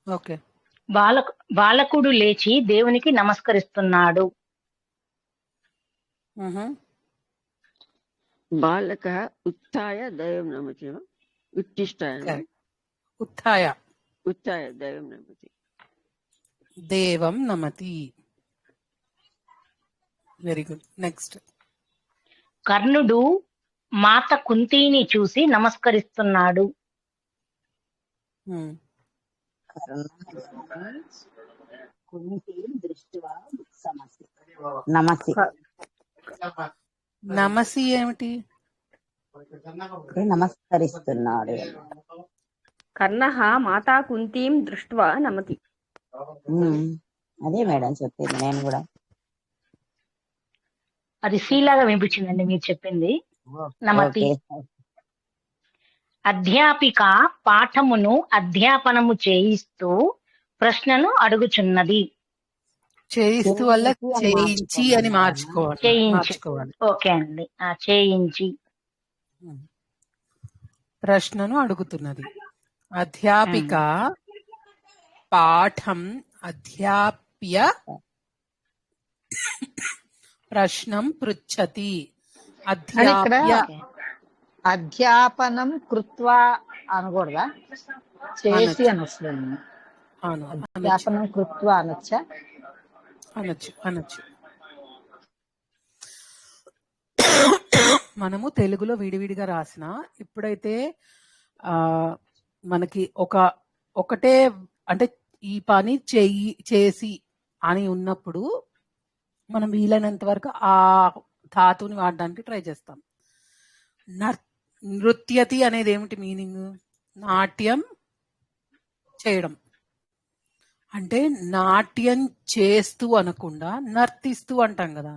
ఓకే. బాలకుడు లేచి దేవునికి నమస్కరిస్తున్నాడు. బాలక ఉత్థాయ దైవం నమతి. ఉత్థాయ దైవం నమతి. దేవం నమతి. Very good. నెక్స్ట్. కర్ణుడు మాత కుంతిని చూసి నమస్కరిస్తున్నాడు. నమసి ఏమిటి? నమస్కరిస్తున్నాడు. కర్ణః మాతా కుంతీం దృష్ట్వా నమతి. అదే మేడం చెప్పింది నేను కూడా. అది సీలాగా వినిపించిందండి మీరు చెప్పింది. నమతి. అధ్యాపిక పాఠమును అధ్యాపనము చేయిస్తూ ప్రశ్నను అడుగుచున్నది. చేయిస్తూ వల్ల చేయించి అని మార్చుకోవాలి. ఓకే అండి. చేయించి ప్రశ్నను అడుగుతున్నది. అధ్యాపిక పాఠం అధ్యాప్య ప్రశ్నం పృచ్చతి. అధ్యాపనం కృత్వా అనకూడదా? చేసి అనొస్తుంది. అధ్యాపనం కృత్వా అనొచ్చా? అనొచ్చు. మనము తెలుగులో విడివిడిగా రాసిన ఇప్పుడైతే మనకి ఒకటే అంటే ఈ పని చేసి అని ఉన్నప్పుడు మనం వీలైనంత వరకు ఆ ధాతువుని వాడడానికి ట్రై చేస్తాం. నృత్యతి అనేది ఏమిటి మీనింగ్? నాట్యం చేయడం. అంటే నాట్యం చేస్తూ అనకుండా నర్తిస్తూ అంటాం కదా.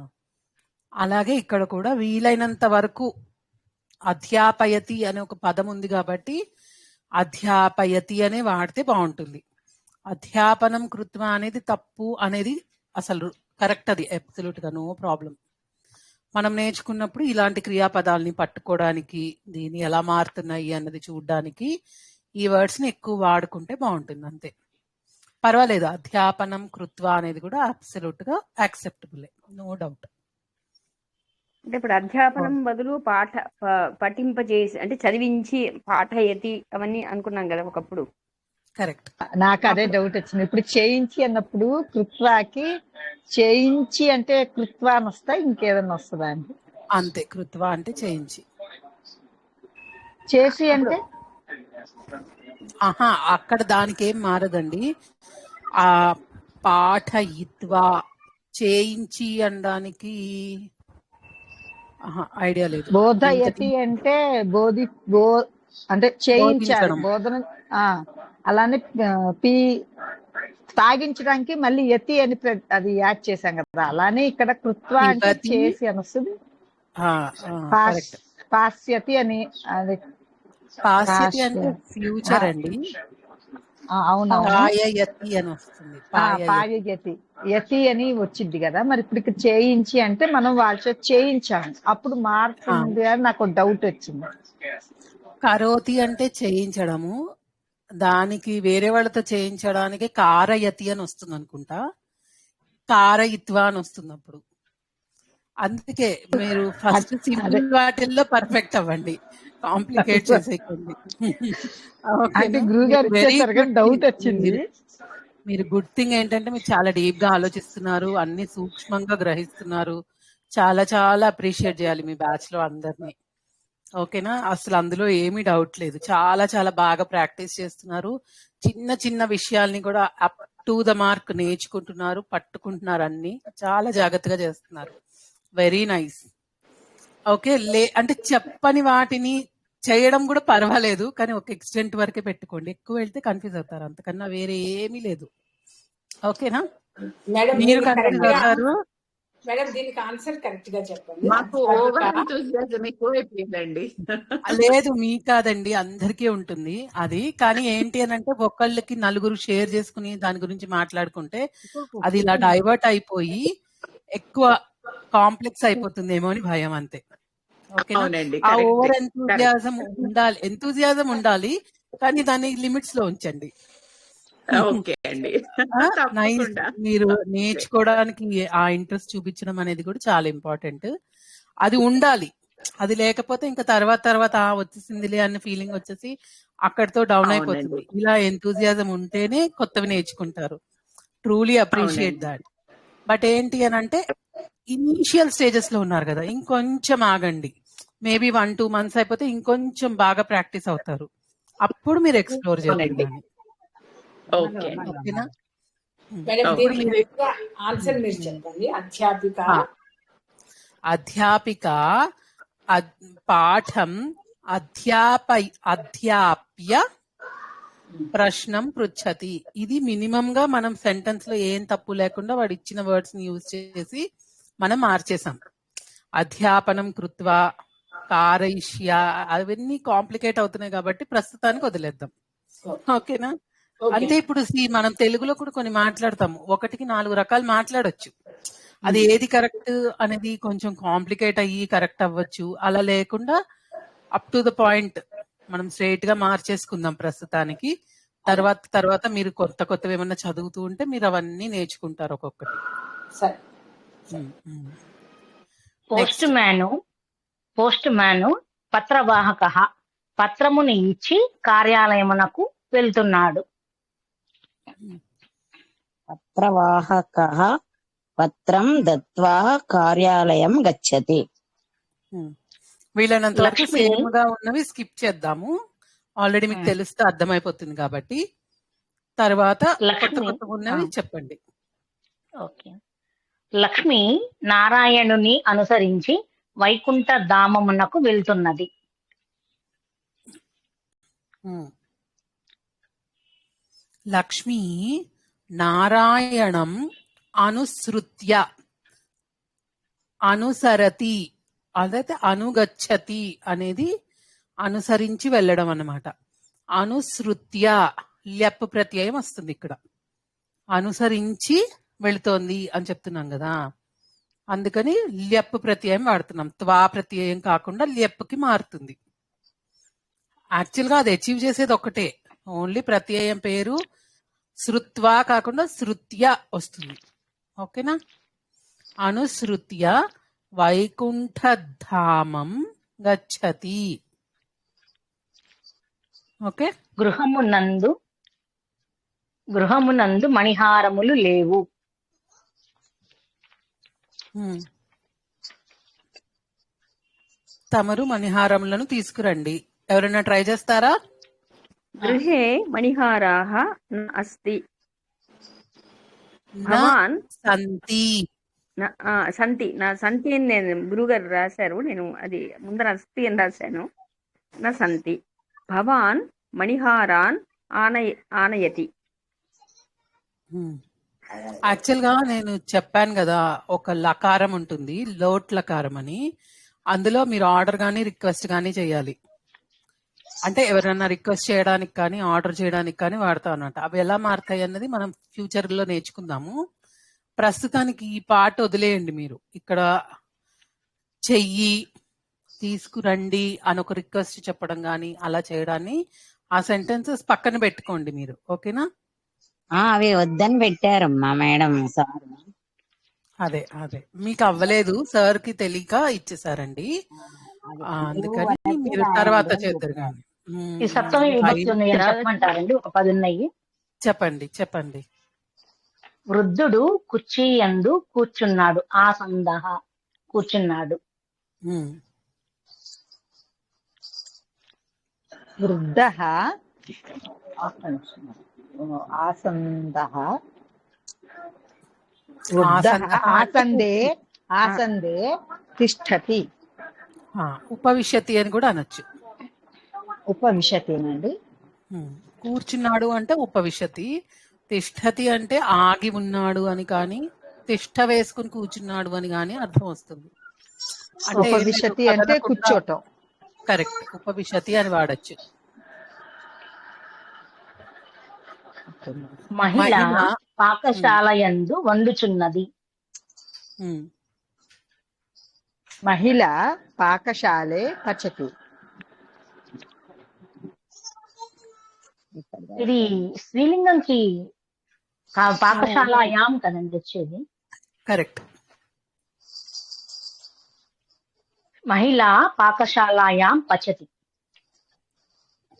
అలాగే ఇక్కడ కూడా వీలైనంత వరకు అధ్యాపయతి అనే ఒక పదం ఉంది కాబట్టి అధ్యాపయతి అనే వాడితే బాగుంటుంది. అధ్యాపనం కృత్వా అనేది తప్పు అనేది అసలు కరెక్ట్, అది అబ్సల్యూట్ గా నో ప్రాబ్లం. మనం నేర్చుకున్నప్పుడు ఇలాంటి క్రియాపదాలని పట్టుకోవడానికి, దీన్ని ఎలా మారుతున్నాయి అన్నది చూడడానికి ఈ వర్డ్స్ ని ఎక్కువ వాడుకుంటే బాగుంటుంది, అంతే. పర్వాలేదు, అధ్యాపనం కృత్వా అనేది కూడా అబ్సల్యూట్ గా యాక్సెప్టబుల్, నో డౌట్. అంటే ఇప్పుడు అధ్యాపనం బదులు పఠింపజేసి అంటే చదివించి పాఠయతి అవన్నీ అనుకున్నాం కదా ఒకప్పుడు. కరెక్ట్. నాకు అదే డౌట్ వచ్చింది. ఇప్పుడు చేయించి అన్నప్పుడు కృత్వాకి చేయించి అంటే కృత్వా అని వస్తా ఇంకేదన్నా వస్తుందా అండి? అంతే, కృత్వా అంటే చేయించి. చేసి అంటే అక్కడ దానికి ఏం మారదండి. ఆ పాఠయిత్వా చేయించి అనడానికి ఐడియా లేదు. బోధయతి అంటే అంటే చేయించాలి, బోధన. అలానే తాగించడానికి మళ్ళీ యతి అని అది యాడ్ చేశాం కదా, అలానే ఇక్కడ కృత్వా అంటే చేసి అని వస్తుంది. పాస్యతి అని, అది పాస్యతి అంటే ఫ్యూచర్ అండి. అవునవును, పాయయతి అని వస్తుంది. పాయయతి యతి అని వచ్చింది కదా. మరి ఇప్పుడు ఇక్కడ చేయించి అంటే మనం వాళ్ళతో చేయించాము, అప్పుడు మారుతుంది అని నాకు డౌట్ వచ్చింది. కరోతి అంటే చేయించడము, దానికి వేరే వాళ్ళతో చేయించడానికి కారయతి అని వస్తుంది అనుకుంటా, కారయిత్వ అని వస్తుంది అప్పుడు. అందుకే మీరు ఫస్ట్ సింపుల్ వాటిల్లో పర్ఫెక్ట్ అవ్వండి, కాంప్లికేట్ చేసేయండి. డౌట్ వచ్చింది. మీరు గుడ్ థింగ్ ఏంటంటే మీరు చాలా డీప్ గా ఆలోచిస్తున్నారు, అన్ని సూక్ష్మంగా గ్రహిస్తున్నారు. చాలా చాలా అప్రిషియేట్ చేయాలి మీ బ్యాచ్ లో అందరినీ. ఓకేనా? అసలు అందులో ఏమీ డౌట్ లేదు. చాలా చాలా బాగా ప్రాక్టీస్ చేస్తున్నారు. చిన్న చిన్న విషయాల్ని కూడా అప్ టు ద మార్క్ నేర్చుకుంటున్నారు, పట్టుకుంటున్నారు, అన్ని చాలా జాగ్రత్తగా చేస్తున్నారు. Very nice. ఓకే, అంటే చెప్పని వాటిని చేయడం కూడా పర్వాలేదు, కానీ ఒక ఎక్స్టెంట్ వరకే పెట్టుకోండి. ఎక్కువ వెళ్తే కన్ఫ్యూజ్ అవుతారు, అంతకన్నా వేరే ఏమీ లేదు. ఓకేనా? మీరు కన్ఫ్యూజ్ అవుతారు. మేడం దీనికి ఆన్సర్ కరెక్ట్ గా చెప్పండి. మాకు ఓవర్ ఎంతూజియాజం ఎక్కువైపోయిందండి. లేదు, మీ కాదండి, అందరికీ ఉంటుంది అది. కానీ ఏంటి అని అంటే ఒకళ్ళకి నలుగురు షేర్ చేసుకుని దాని గురించి మాట్లాడుకుంటే అది ఇలా డైవర్ట్ అయిపోయి ఎక్కువ కాంప్లెక్స్ అయిపోతుందేమో అని భయం, అంతే. ఓకేనా? ఆ ఓవర్ ఎంతూజియాజం ఉండాలి, కానీ దాన్ని లిమిట్స్ లో ఉంచండి. ఓకే అండి. నైస్. మీరు నేర్చుకోవడానికి ఆ ఇంట్రెస్ట్ చూపించడం అనేది కూడా చాలా ఇంపార్టెంట్. అది ఉండాలి, అది లేకపోతే ఇంకా తర్వాత వచ్చేసిందిలే అన్న ఫీలింగ్ వచ్చేసి అక్కడితో డౌన్ అయిపోతుంది. ఇలా ఎంతూజియాజం ఉంటేనే కొత్తవి నేర్చుకుంటారు. Truly appreciate that. బట్ ఏంటి అని అంటే ఇనిషియల్ స్టేజెస్ లో ఉన్నారు కదా, ఇంకొంచెం ఆగండి. మేబీ 1-2 months అయిపోతే ఇంకొంచెం బాగా ప్రాక్టీస్ అవుతారు, అప్పుడు మీరు ఎక్స్ప్లోర్ చేయండి. ఓకేనా? ఆన్సర్ మీరు చెప్పండి. అధ్యాపిక పాఠం అధ్యాప్య ప్రశ్నం పృచ్చతి. ఇది మినిమం గా మనం సెంటెన్స్ లో ఏం తప్పు లేకుండా వాడు ఇచ్చిన వర్డ్స్ ని యూజ్ చేసి మనం మార్చేసాం. అధ్యాపనం కృత్వా, కారయిష్య, అవన్నీ కాంప్లికేట్ అవుతున్నాయి కాబట్టి ప్రస్తుతానికి వదిలేద్దాం. ఓకేనా? అంటే ఇప్పుడు మనం తెలుగులో కూడా కొన్ని మాట్లాడతాము, 1-4 రకాలు మాట్లాడొచ్చు. అది ఏది కరెక్ట్ అనేది కొంచెం కాంప్లికేట్ అయ్యి కరెక్ట్ అవ్వచ్చు. అలా లేకుండా అప్ టు ద పాయింట్ మనం స్ట్రైట్ గా మార్చేసుకుందాం ప్రస్తుతానికి. తర్వాత మీరు కొత్తవి ఏమన్నా చదువుతూ ఉంటే మీరు అవన్నీ నేర్చుకుంటారు ఒక్కొక్కటి. పోస్ట్ మ్యాను పత్రవాహక పత్రముని ఇచ్చి కార్యాలయమునకు వెళ్తున్నాడు. పత్రవాహక పత్రం దత్వా కార్యాలయం గచ్చతి. వీలైనంత వరకు లక్ష్మి సేమ్ గా ఉన్నవి స్కిప్ చేద్దాము. ఆల్రెడీ మీకు తెలిస్తే అర్థమైపోతుంది కాబట్టి. తర్వాత కొత్త లక్ష్మి కొత్తగా ఉన్నవి చెప్పండి. ఓకే. లక్ష్మి నారాయణుని అనుసరించి వైకుంఠ ధామమునకు వెళ్తున్నది. లక్ష్మి నారాయణం అనుసృత్య అనుసరతి అదైతే అనుగచ్చతి అనేది అనుసరించి వెళ్ళడం అన్నమాట. అనుసృత్య ల్యప్ ప్రత్యయం వస్తుంది ఇక్కడ. అనుసరించి వెళుతోంది అని చెప్తున్నాం కదా, అందుకని ల్యప్ ప్రత్యయం వాడుతున్నాం. త్వా ప్రత్యయం కాకుండా ల్యప్కి మారుతుంది. యాక్చువల్ గా అది అచీవ్ చేసేది ఒకటే, ఓన్లీ ప్రత్యయం పేరు శృత్వా కాకుండా శృత్య వస్తుంది. ఓకేనా? అనుసృత్య వైకుంఠధామం గచ్చతి. ఓకే. గృహమునందు మణిహారములు లేవు. తమరు మణిహారములను తీసుకురండి. ఎవరైనా ట్రై చేస్తారా? గృహే మణిహారాः న అస్తి. భవాన్ సంతి. సంతి నా సంతి అని నేను గురుగారు రాశారు, నేను అది ముందర అస్తి అని రాశాను. నా సంతి. భవాన్ మణిహారాన్ ఆనయతి. యాక్చువల్ గా నేను చెప్పాను కదా, ఒక లకారం ఉంటుంది లోట్ లకారం అని. అందులో మీరు ఆర్డర్ గానీ రిక్వెస్ట్ గానీ చేయాలి. అంటే ఎవరైనా రిక్వెస్ట్ చేయడానికి కానీ ఆర్డర్ చేయడానికి కానీ వాడతాం అన్నమాట. అవి ఎలా మారుతాయి అన్నది మనం ఫ్యూచర్ లో నేర్చుకుందాము. ప్రస్తుతానికి ఈ పాట వదిలేయండి. మీరు ఇక్కడ చెయ్యి తీసుకురండి అని ఒక రిక్వెస్ట్ చెప్పడం కానీ అలా చేయడాన్ని ఆ సెంటెన్సెస్ పక్కన పెట్టుకోండి మీరు. ఓకేనా? అవి వద్దని పెట్టారమ్మా మేడం సార్. అదే మీకు అవ్వలేదు, సార్ కి తెలియక ఇచ్చేసారండి. అందుకని మీరు తర్వాత చేద్దరు కానీ. ఈ సప్తమి విభక్తి ఉన్నాయి అని చెప్పమంటారండి. ఒక 10 ఉన్నాయి. చెప్పండి. వృద్ధుడు కుర్చీ యందు కూర్చున్నాడు. ఆసందః కూర్చున్నాడు. వృద్ధః ఆసందః ఆసందే తిష్టతి. ఉపవిశతి అని కూడా అనొచ్చు. ఉపవిశతేనండి. కూర్చున్నాడు అంటే ఉపవిశతి. తిష్టతి అంటే ఆగి ఉన్నాడు అని కానీ, తిష్ట వేసుకుని కూర్చున్నాడు అని కానీ అర్థం వస్తుంది. అంటే ఉపవిశతి అంటే కూర్చోటం. కరెక్ట్. ఉపవిశతి అని వాడచ్చు. మహిళ పాకశాల యందు వండుచున్నది. మహిళ పాకశాలే పచతి. ఇది స్త్రీలింగంకి పాకశాలయాం కదండి వచ్చేది. కరెక్ట్. మహిళ పాకశాలయాం పచతి.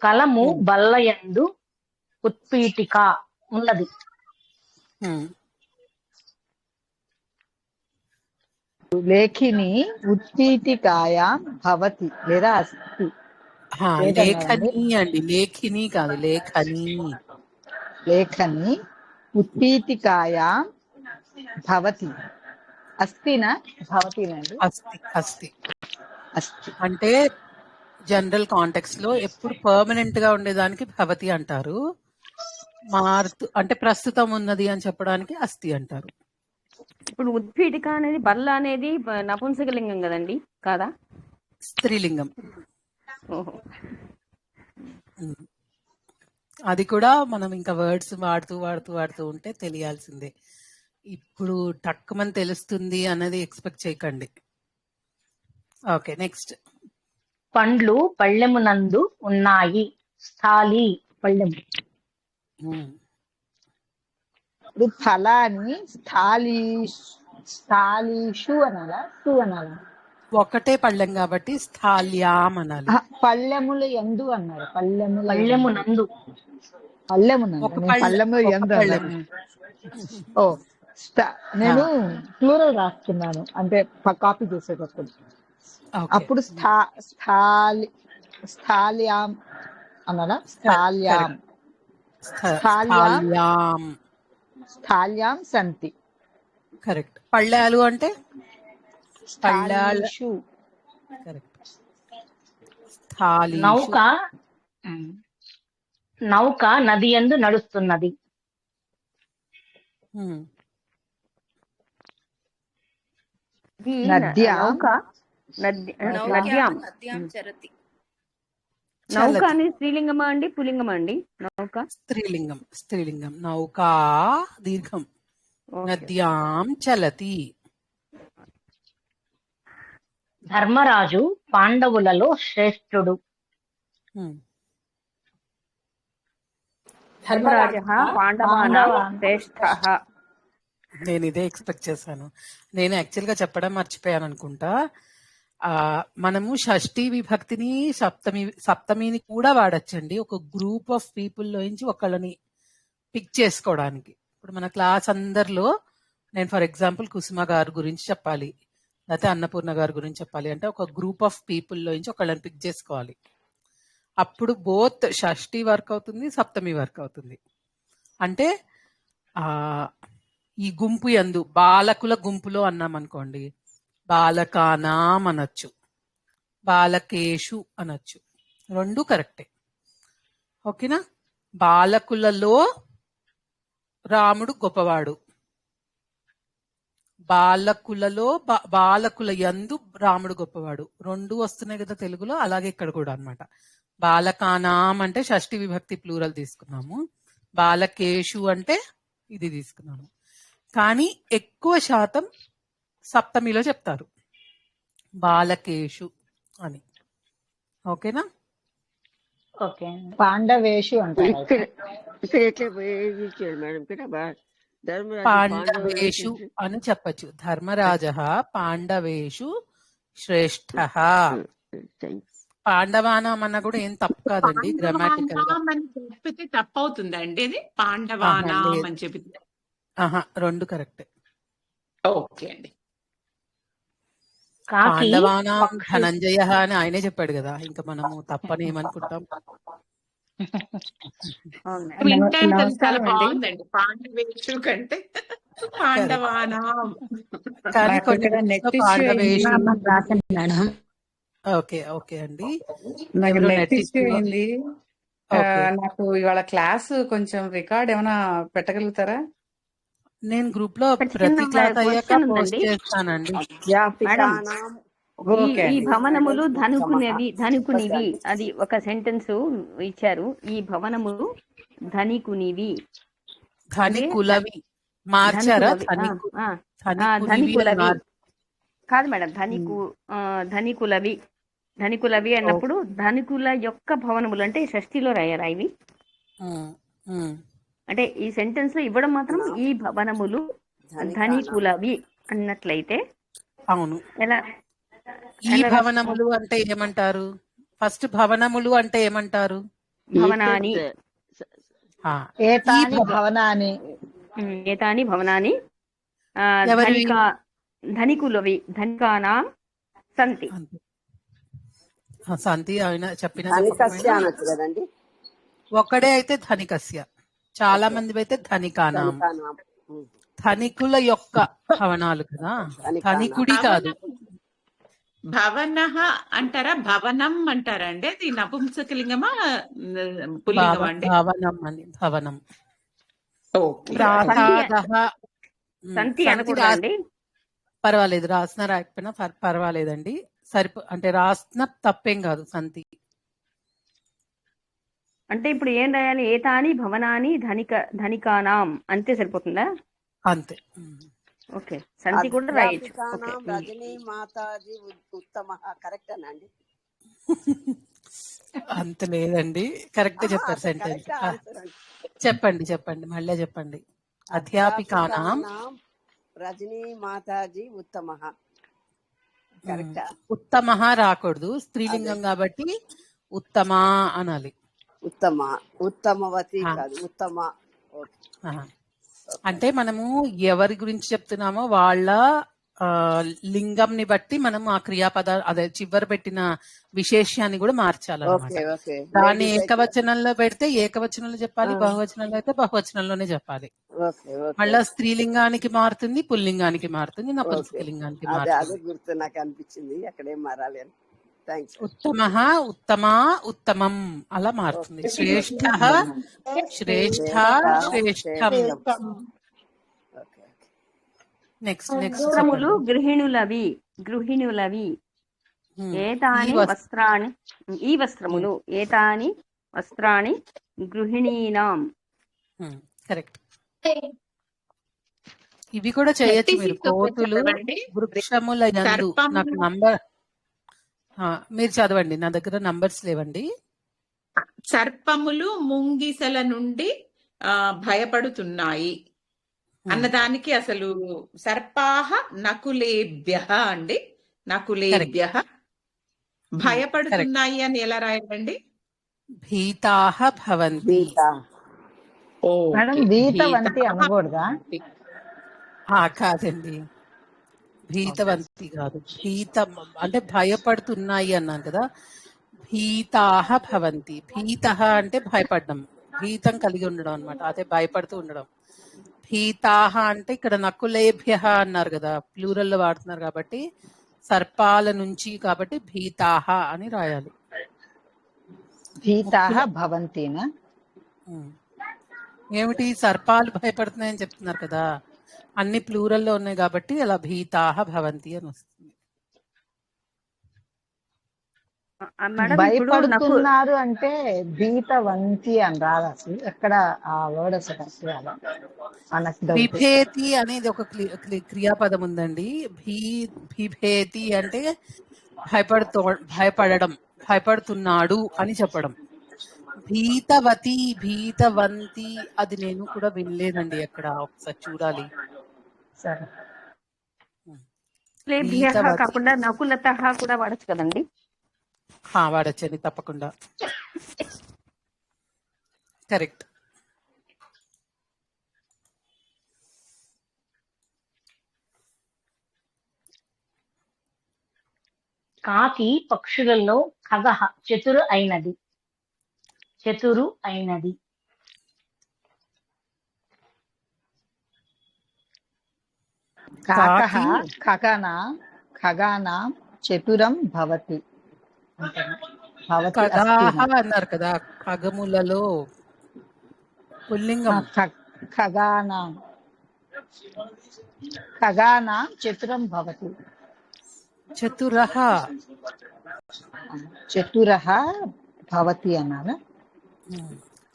కలము బల్లయందు ఉత్పీఠిక ఉన్నది. లేఖిని ఉత్పీఠికాయాం భవతి లేదా అస్తి. లేఖని అండి, లేఖిని కాదు, లేఖని. లేఖని ఉత్పీఠికాయాం భవతి. అస్తినా భవతినండి? అస్తి. అంటే జనరల్ కాంటెక్స్ట్ లో ఎప్పుడు పర్మనెంట్ గా ఉండేదానికి భవతి అంటారు. అంటే ప్రస్తుతం ఉన్నది అని చెప్పడానికి అస్తి అంటారు. ఇప్పుడు ఉత్పీఠిక అనేది బల్ల అనేది నపుంసకలింగం కదండి, కాదా? స్త్రీలింగం. అది కూడా మనం ఇంకా వర్డ్స్ వాడుతూ ఉంటే తెలియాల్సిందే. ఇప్పుడు టక్కుమని తెలుస్తుంది అన్నది ఎక్స్పెక్ట్ చేయకండి. Okay, next. పండ్లు పళ్ళెమునందు ఉన్నాయి. స్థాలి పళ్ళెము. ఇప్పుడు ఫలాన్ని స్థాలీషు అనాలా, సు అనాలా? ఒకటే పళ్ళెం కాబట్టి స్థాల్యాం అనాలి. పళ్ళెములు ఎందు అన్నారు. పళ్ళెమునందు. పళ్ళెము ఎందు అన్నారు. నేను ప్లూరల్ రాస్తున్నాను అంటే కాపీ చేసేటప్పుడు. ఓకే అప్పుడు స్థాల్యాం అన్నారా? స్థాల్యాం స్థాల్యాం స్థాల్యాం సంతి. కరెక్ట్. పళ్ళాలు అంటే పళ్ళాల. స్థాలీషు కరెక్ట్. స్థాలీషు. నౌక నది యందు నడుస్తున్నది. నౌక నద్యాం చరతి. నౌక అని స్త్రీలింగమా అండి పుల్లింగమా అండి? నౌక స్త్రీలింగం. స్త్రీలింగం. నౌకా దీర్ఘం. నద్యాం చలతి. ధర్మరాజు పాండవులలో శ్రేష్ఠుడు. ధర్మరాజः పాండవానాం శ్రేష్ఠః. నేను ఇదే ఎక్స్పెక్ట్ చేశాను. నేను యాక్చువల్ గా చెప్పడం మర్చిపోయాను అనుకుంటా. మనము షష్ఠీ విభక్తిని సప్తమిని కూడా వాడచ్చండి. ఒక గ్రూప్ ఆఫ్ పీపుల్ లో నుంచి ఒకళ్ళని పిక్ చేసుకోవడానికి. ఇప్పుడు మన క్లాస్ అందరిలో నేను ఫర్ ఎగ్జాంపుల్ కుసుమ గారి గురించి చెప్పాలి, లేకపోతే అన్నపూర్ణ గారి గురించి చెప్పాలి అంటే ఒక గ్రూప్ ఆఫ్ పీపుల్ లో నుంచి ఒకళ్ళని పిక్ చేసుకోవాలి. అప్పుడు బోత్ షష్ఠి వర్క్ అవుతుంది, సప్తమి వర్క్ అవుతుంది. అంటే ఈ గుంపు యందు బాలకుల గుంపులో అన్నాం అనుకోండి, బాలకానాం అనొచ్చు, బాలకేషు అనొచ్చు. రెండు కరెక్టే. ఓకేనా? బాలకులలో రాముడు గొప్పవాడు, బాలకులలో బాలకుల యందు రాముడు గొప్పవాడు. రెండు వస్తున్నాయి కదా తెలుగులో, అలాగే ఇక్కడ కూడా అన్నమాట. బాలకానాం అంటే షష్ఠి విభక్తి ప్లూరల్ తీసుకున్నాము, బాలకేషు అంటే ఇది తీసుకున్నాము. కానీ ఎక్కువ శాతం సప్తమిలో చెప్తారు బాలకేషు అని. ఓకేనా? ఓకే. పాండవేషు అంటారు. ఇక్కడ ఎట్లా ఇచ్చాడు మేడం? ఇక్కడ పాండవేషు అని చెప్పచ్చు. ధర్మరాజ పాండవేషు శ్రేష్ఠ. పాండవానాం అన్న కూడా ఏం తప్పు కాదండి గ్రామాటికల్ గా. చెప్పితే తప్పు అవుతుందండి ఇది? పాండవానాం అని చెప్పితే రెండు కరెక్ట్. ఓకే అండి. పాండవానాం ధనంజయ అని ఆయనే చెప్పాడు కదా, ఇంకా మనము తప్పని ఏమనుకుంటాం. చాలా బాగుందండి పాండవేషు కంటే పాండవానాం. కానీ కొన్ని పాండవేషు. ఓకే ఓకే అండి. నాకు నెట్ ఇష్యూ అయింది. నాకు ఇవాళ క్లాస్ కొంచెం రికార్డ్ ఏమైనా పెట్టగలుగుతారా? నేను గ్రూప్ లో ప్రతి క్లాస్ అయ్యాక పోస్ట్ చేస్తానండి. ఈ భవనములు ధనికునివి అది ఒక సెంటెన్స్ ఇచ్చారు. ఈ భవనములు ధనికునివి. ధనికులవి మార్చారా? ధనికులవి కాదు మేడం, ధనికులవి. ధనికులవి అన్నప్పుడు ధనికుల యొక్క భవనములు అంటే షష్ఠిలో రాయారా ఇవి? అంటే ఈ సెంటెన్స్ లో ఇవ్వడం మాత్రం ఈ భవనములు ధనికులవి అన్నట్లయితే అవును. ఎలా? ఈ భవనములు అంటే ఏమంటారు? ఫస్ట్ భవనములు అంటే ఏమంటారు? భవనాని. ఏతాని భవనాని. ఏతాని భవనాని ధనికులవి. ధనికానాం సంతి. సంతి ఆయన చెప్పిన కదండి. ఒకడే అయితే ధనికస్య, చాలా మంది అయితే ధనికానాం. ధనికుల యొక్క భవనాలు కదా, ధనికుడి కాదు. భవన అంటారా భవనం అంటారా అండి? అది నపుంసకలింగమా పుల్లింగమా అండి? భవనం అని. భవనం. పర్వాలేదు, రాసిన రాకపోయినా పర్వాలేదండి. అంటే రాసిన తప్పేం కాదు. సంతి అంటే ఇప్పుడు ఏం రాయాలి? ఏతాని భవనాని ధనికానాం అంతే సరిపోతుందా? అంతే. ఓకే. సంతి కూడా రాయొచ్చు. రజనీ మాతాజీ ఉత్తమ కరెక్ట్ అనండి. అంత లేదండి, కరెక్ట్ చెప్పారు సెంటెన్స్. చెప్పండి మళ్ళీ చెప్పండి. అధ్యాపికానాం రజనీ మాతాజీ ఉత్తమ. కరెక్ట్. ఉత్తమ రాకూడదు, స్త్రీలింగం కాబట్టి ఉత్తమా అనాలి. ఉత్తమవతి కాదు, ఉత్తమ. అంటే మనము ఎవరి గురించి చెప్తున్నామో వాళ్ళ లింగంని బట్టి మనం ఆ క్రియాపద అదే చివరి పెట్టిన విశేష్యాన్ని కూడా మార్చాలన్నమాట. ఓకే ఓకే దాన్ని లేడీస్ అయితే ఏకవచనంలో పెడితే ఏకవచనంలో చెప్పాలి, ఆ, బహువచనంలో అయితే బహువచనంలోనే చెప్పాలి. ఓకే ఓకే మళ్ళా స్త్రీలింగానికి మారుతుంది, పుల్లింగానికి మారుతుంది, ఓకే నపుంసకలింగానికి అదే మారుతుంది. అదే గుర్తు నాకు అనిపించింది అక్కడేం మారాలి అని. థ్యాంక్స్ ఉత్తమః, ఉత్తమా, ఉత్తమం అలా మారుతుంది. ఓకే శ్రేష్ఠః, శ్రేష్ఠ, శ్రేష్టం. శ్రేష్టం ఓకే నెక్స్ట్ నెక్స్ట్ వస్త్రములు చెప్పండి. గృహిణులవి గృహిణులవి ఉమ్, ఈ ఏతాని వస్- వస్త్రాణి ఈ ఉమ్, వస్త్రములు ఏతాని వస్త్రాణి గృహిణీనాం. కరెక్ట్. ఇవి కూడా చేయొచ్చు మీరు. 36 ఒకటి కోతులు చదవండి. వృక్షముల యందు. నాకు సర్పములు నంబర్ మీరు చదవండి, నా దగ్గర నంబర్స్ లేవండి. సర్పములు ముంగిసల నుండి భయపడుతున్నాయి అన్నదానికి అసలు సర్పాహ నకులేభ్య అండి. నకులేభ్య భయపడుతున్నాయి అని ఎలా రాయాలండి? భీతాహ భవంతి. మేడం ఓకే, భీతవంతి భీతాహ అనకూడదా? భవంతి. కాదండి, భీతవంతి కాదు. భీతం అంటే భయపడుతున్నాయి అన్నాను కదా. భీతాహ భవంతి. భీతః అంటే భయపడడం, భీతం కలిగి ఉండడం అన్నమాట. అదే భయపడుతూ ఉండడం. భీతాహ అంటే ఇక్కడ నకులేభ్య అన్నారు కదా, ప్లూరల్ లో వాడుతున్నారు కాబట్టి సర్పాల నుంచి, కాబట్టి భీతాహ అని రాయాలి. భీతాహ భవంతినా? ఉమ్. ఏమిటి, సర్పాలు భయపడుతున్నాయని చెప్తున్నారు కదా, అన్ని ప్లూరల్లో ఉన్నాయి కాబట్టి అలా భీతాహ భవంతి అని వస్తుంది. మేడం ఇప్పుడు నాకు భయపడుతున్నారు అంటే భీతవంతి అని రాదు అసలు. ఎక్కడ ఆ వర్డ్ అసలు కరెక్ట్ రాదు. మనకు డౌట్. బిభేతి అనేది ఒక క్రియాపదం ఉందండి. బిభేతి అంటే భయపడడం, భయపడుతున్నాడు అని చెప్పడం. భీతవతి, భీతవంతి అది నేను కూడా వినలేదండి ఎక్కడ, ఒకసారి చూడాలి. సరే, భ్యః భీతవతి కాకుండా నకులతః కూడా వాడచ్చు కదండి. వాడచ్చండి తప్పకుండా. కరెక్ట్. కాకి పక్షులలో ఖగః చతురు అయినది. చతురు అయినది. కాకః కాకి ఖగానాం చతురం భవతి. అంతేనా? భవతి ఖగాహ అస్తి. అన్నారు కదా, ఖగములలో పుల్లింగం. ఖగానాం చతురం భవతి. చతురః చతురః భవతి అన్నారా?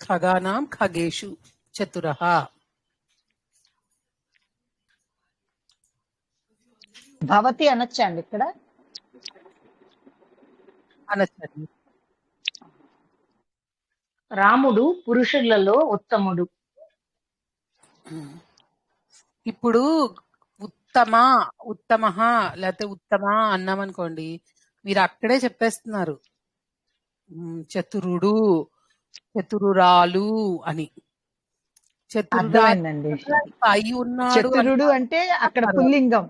ఖగానాం ఖగేషు చతురః. భవతి అనొచ్చండి ఇక్కడ? అనొచ్చండి. రాముడు పురుషులలో ఉత్తముడు. ఇప్పుడు ఉత్తమః లేకపోతే ఉత్తమ అన్నామనుకోండి, మీరు అక్కడే చెప్పేస్తున్నారు చతురుడు, చతురురాలు అని. చతురురాలు అర్థమైందండి. పై ఉన్నాడు చతురుడు అంటే అక్కడ పుల్లింగం.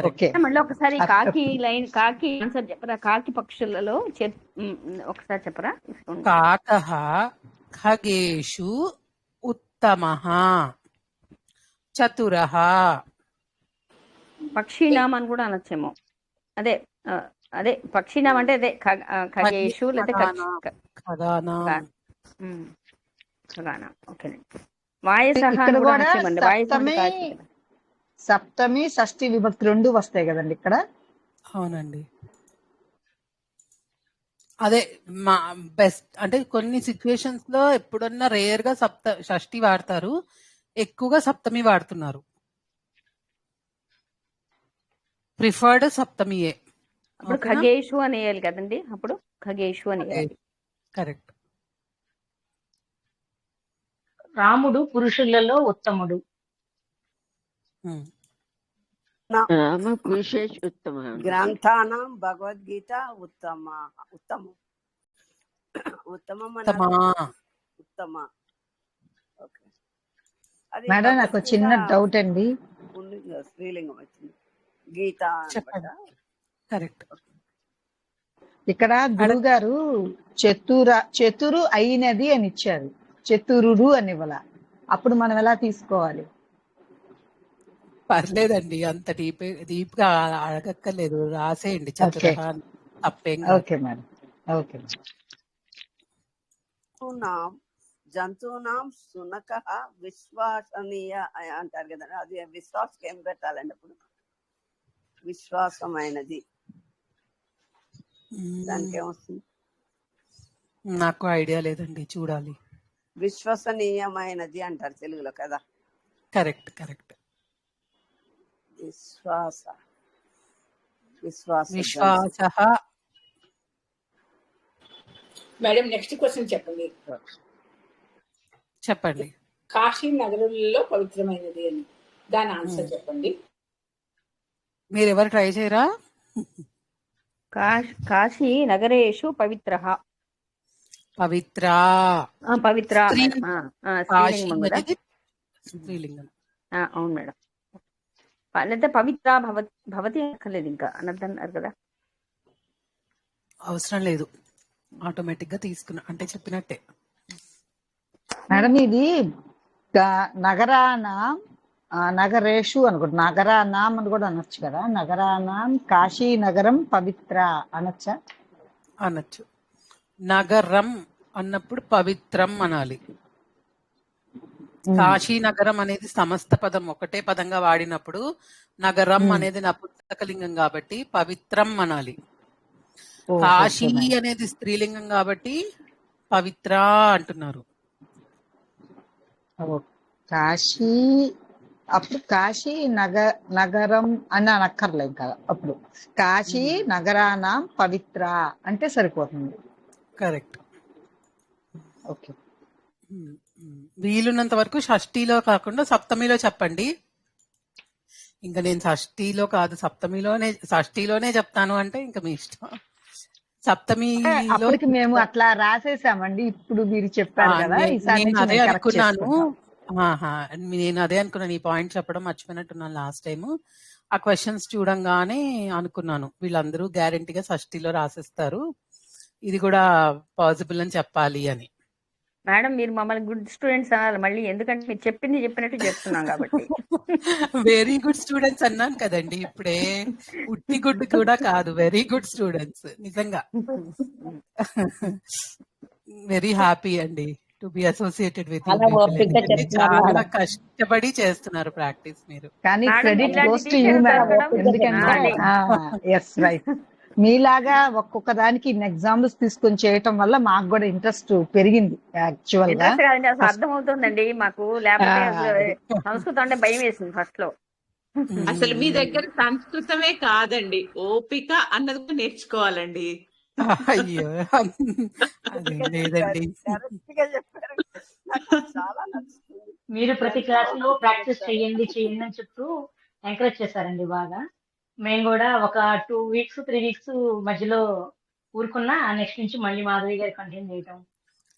ఓకే, మళ్ళీ ఒకసారి కాకి లైన్ కాకి ఆన్సర్ చెప్పరా? కాకి పక్షులలో ఒకసారి చెప్పరా? కాకః ఖగేషు ఉత్తమః చతురః. పక్షీనాం అని కూడా అనొచ్చేమో. అదే అదే పక్షీనాం అంటే అదే ఖగేషు లేదా ఖగానాం. ఓకేనండి. వాయసః ఇక్కడ అని కూడా కూడా అనొచ్చేమండి. వాయస అంటే కాకి కదా. సప్తమి షష్ఠి విభక్తి రెండు వస్తాయి కదండి ఇక్కడ. అవునండి, అదే మా బెస్ట్ అంటే కొన్ని సిచ్యువేషన్స్ లో ఎప్పుడన్నా రేర్ గా షష్ఠి వాడతారు, ఎక్కువగా సప్తమి వాడుతున్నారు. ప్రిఫర్డ్ సప్తమియే. అప్పుడు ఖగేషు అని వేయాలి కదండి. అప్పుడు ఖగేషు అని వేయాలి. కరెక్ట్. రాముడు పురుషులలో ఉత్తముడు. విశేష ఉత్తమ గ్రంథానాం భగవద్గీత ఉత్తమ ఉత్తమం ఉత్తమం ఉత్తమా. ఉత్తమ. ఓకే. అది మేడం నాకు భగవద్గీత చిన్న డౌట్ అండి. ఉంది కదా, స్త్రీలింగం వచ్చింది గీత అనమాట. చెప్పండి. కరెక్ట్. ఇక్కడ గురువు గారు చతురు అయినది అని ఇచ్చారు, చతురుడు అని ఇవ్వాల. అప్పుడు మనం ఎలా తీసుకోవాలి? పర్లేదండి, అంత డీప్ గా అడగక్కర్లేదు, రాసేయండి చతురహ, తప్పేం కాదు. Okay madam, okay. జంతువునాం సునక విశ్వసనీయ అంటారు కదా, అది విశ్వాసం ఏం పెట్టాలండి అప్పుడు? విశ్వాసమైనది దానికి ఏమొస్తుంది? నాకు ఐడియా లేదండి, చూడాలి. విశ్వసనీయమైనది అంటారు తెలుగులో కదా. Correct correct. విశ్వాస. మేడం నెక్స్ట్ క్వశ్చన్ చెప్పండి. చెప్పండి. కాశీ నగరంలో పవిత్రమైనది అని, దాని ఆన్సర్ చెప్పండి. మీరు ఎవరు ట్రై చేయరా? కాశీ నగరేషు పవిత్రః. పవిత్ర. స్త్రీలింగం. అవును మేడం. లేదా పవిత్ర భవతి అక్కర్లేదు, ఇంకా అనర్థన్నారు కదా. అవసరం లేదు, ఆటోమేటిక్ గా తీసుకున్నా అంటే చెప్పినట్టే. మేడం ఇది నగరానాం నగరేషు అనుకుంటా, నగరానాం అని కూడా అనొచ్చు కదా. నగరానాం కాశీ నగరం పవిత్ర అనొచ్చా? అనొచ్చు. నగరం అన్నప్పుడు పవిత్రం అనాలి. కాశీ నగరం అనేది సమస్త పదం ఒకటే పదంగా వాడినప్పుడు నగరం అనేది నపుంసకలింగం కాబట్టి పవిత్రం అనాలి. కాశీ అనేది స్త్రీలింగం కాబట్టి పవిత్ర అంటున్నారు. కాశీ అప్పుడు కాశీ నగరం అని అనక్కర్లేదు కదా, అప్పుడు కాశీ నగరానాం పవిత్ర అంటే సరిపోతుంది. కరెక్ట్. ఓకే. వీలున్నంత వరకు షష్ఠీలో కాకుండా సప్తమిలో చెప్పండి. ఇంకా నేను షష్ఠీలో కాదు షష్ఠీలోనే చెప్తాను అంటే ఇంకా మీ ఇష్టం. సప్తమిలో మేము అట్లా రాసేసామండి. ఇప్పుడు మీరు చెప్పారు కదా, నేను అదే అనుకున్నాను. ఈ పాయింట్ చెప్పడం మర్చిపోయినట్టున్నాను లాస్ట్ టైం. ఆ క్వశ్చన్స్ చూడంగానే అనుకున్నాను వీళ్ళందరూ గ్యారెంటీగా షష్ఠీలో రాసేస్తారు, ఇది కూడా పాసిబుల్ అని చెప్పాలి అని. మేడం మీరు మమ్మల్ని గుడ్ స్టూడెంట్స్ అనాలి మళ్ళీ, ఎందుకంటే మీరు చెప్పినట్టు చేస్తున్నాం కాబట్టి. వెరీ గుడ్ స్టూడెంట్స్ అన్నాను కదండి ఇప్పుడే, ఉట్టి గుడ్ కూడా కాదు, వెరీ గుడ్ స్టూడెంట్స్ నిజంగా. వెరీ హ్యాపీ అండి to be associated with you. చాలా కష్టపడి చేస్తున్నారు ప్రాక్టీస్ మీరు. కానీ credit goes to you madam, ఎందుకంటే yes right, మీలాగా ఒక్కొక్క దానికి ఇన్ని ఎగ్జాంపుల్స్ తీసుకొని చేయటం వల్ల మాకు కూడా ఇంట్రెస్ట్ పెరిగింది. యాక్చువల్ గా అర్థం అవుతుందండి మాకు, లేకపోతే సంస్కృతం అంటే భయం వేసింది ఫస్ట్ లో. అసలు మీ దగ్గర సంస్కృతమే కాదండి, ఓపిక అన్నది కూడా నేర్చుకోవాలండి. అయ్యో లేదండి, మీరు ప్రతి క్లాస్ లో ప్రాక్టీస్ చేయండి అని చెప్తూ ఎంకరేజ్ చేశారండి బాగా. మేము కూడా ఒక 2 weeks 3 weeks మధ్యలో ఊరుకున్నా, నెక్స్ట్ నుంచి మళ్ళీ మాధవి గారు కంటిన్యూ చేయటం.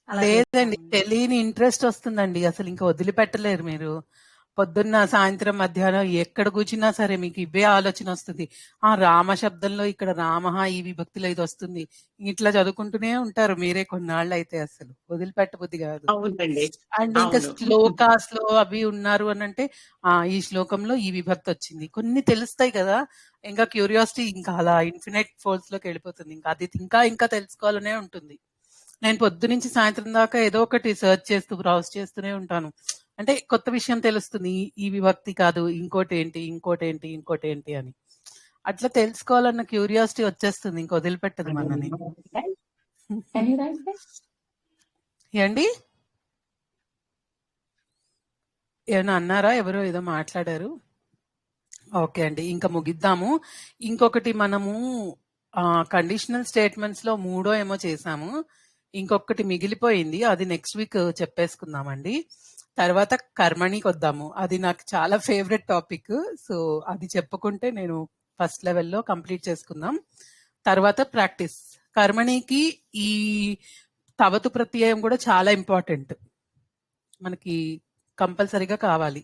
లేదండి, తెలియని ఇంట్రెస్ట్ వస్తుందండి, అసలు ఇంకా వదిలిపెట్టలేరు మీరు. పొద్దున్న సాయంత్రం మధ్యాహ్నం ఎక్కడ కూర్చున్నా సరే మీకు ఇవే ఆలోచన వస్తుంది. రామ శబ్దంలో ఇక్కడ రామ, ఈ విభక్తిలో ఇది వస్తుంది, ఇట్లా చదువుకుంటూనే ఉంటారు మీరే కొన్నాళ్ళు అయితే, అసలు వదిలిపెట్టబుద్ధి కాదు. అండ్ ఇంకా శ్లోకాస్ లో అవి ఉన్నారు అని అంటే ఈ శ్లోకంలో ఈ విభక్తి వచ్చింది, కొన్ని తెలుస్తాయి కదా. ఇంకా క్యూరియాసిటీ ఇంకా అలా ఇన్ఫినైట్ ఫోర్స్ లోకి వెళ్ళిపోతుంది. ఇంకా అది ఇంకా తెలుసుకోవాలనే ఉంటుంది. నేను పొద్దు నుంచి సాయంత్రం దాకా ఏదో ఒకటి సెర్చ్ చేస్తూ బ్రౌజ్ చేస్తూనే ఉంటాను. అంటే కొత్త విషయం తెలుస్తుంది, ఈ విభక్తి కాదు ఇంకోటి ఏంటి అని. అట్లా తెలుసుకోవాలన్న క్యూరియాసిటీ వచ్చేస్తుంది, ఇంక వదిలిపెట్టదు మనని. ఏండి ఏమన్నా అన్నారా? ఎవరో ఏదో మాట్లాడారు. ఓకే అండి, ఇంకా ముగిద్దాము. ఇంకొకటి మనము కండిషనల్ స్టేట్మెంట్స్ లో 3 ఏమో చేసాము, ఇంకొకటి మిగిలిపోయింది, అది నెక్స్ట్ వీక్ చెప్పేసుకుందామండి. తర్వాత కర్మణికి వద్దాము, అది నాకు చాలా ఫేవరెట్ టాపిక్. సో అది చెప్పుకుంటే నేను ఫస్ట్ లెవెల్లో కంప్లీట్ చేసుకుందాం. తర్వాత ప్రాక్టీస్. కర్మణికి ఈ తవతు ప్రత్యయం కూడా చాలా ఇంపార్టెంట్. మనకి కంపల్సరీగా కావాలి.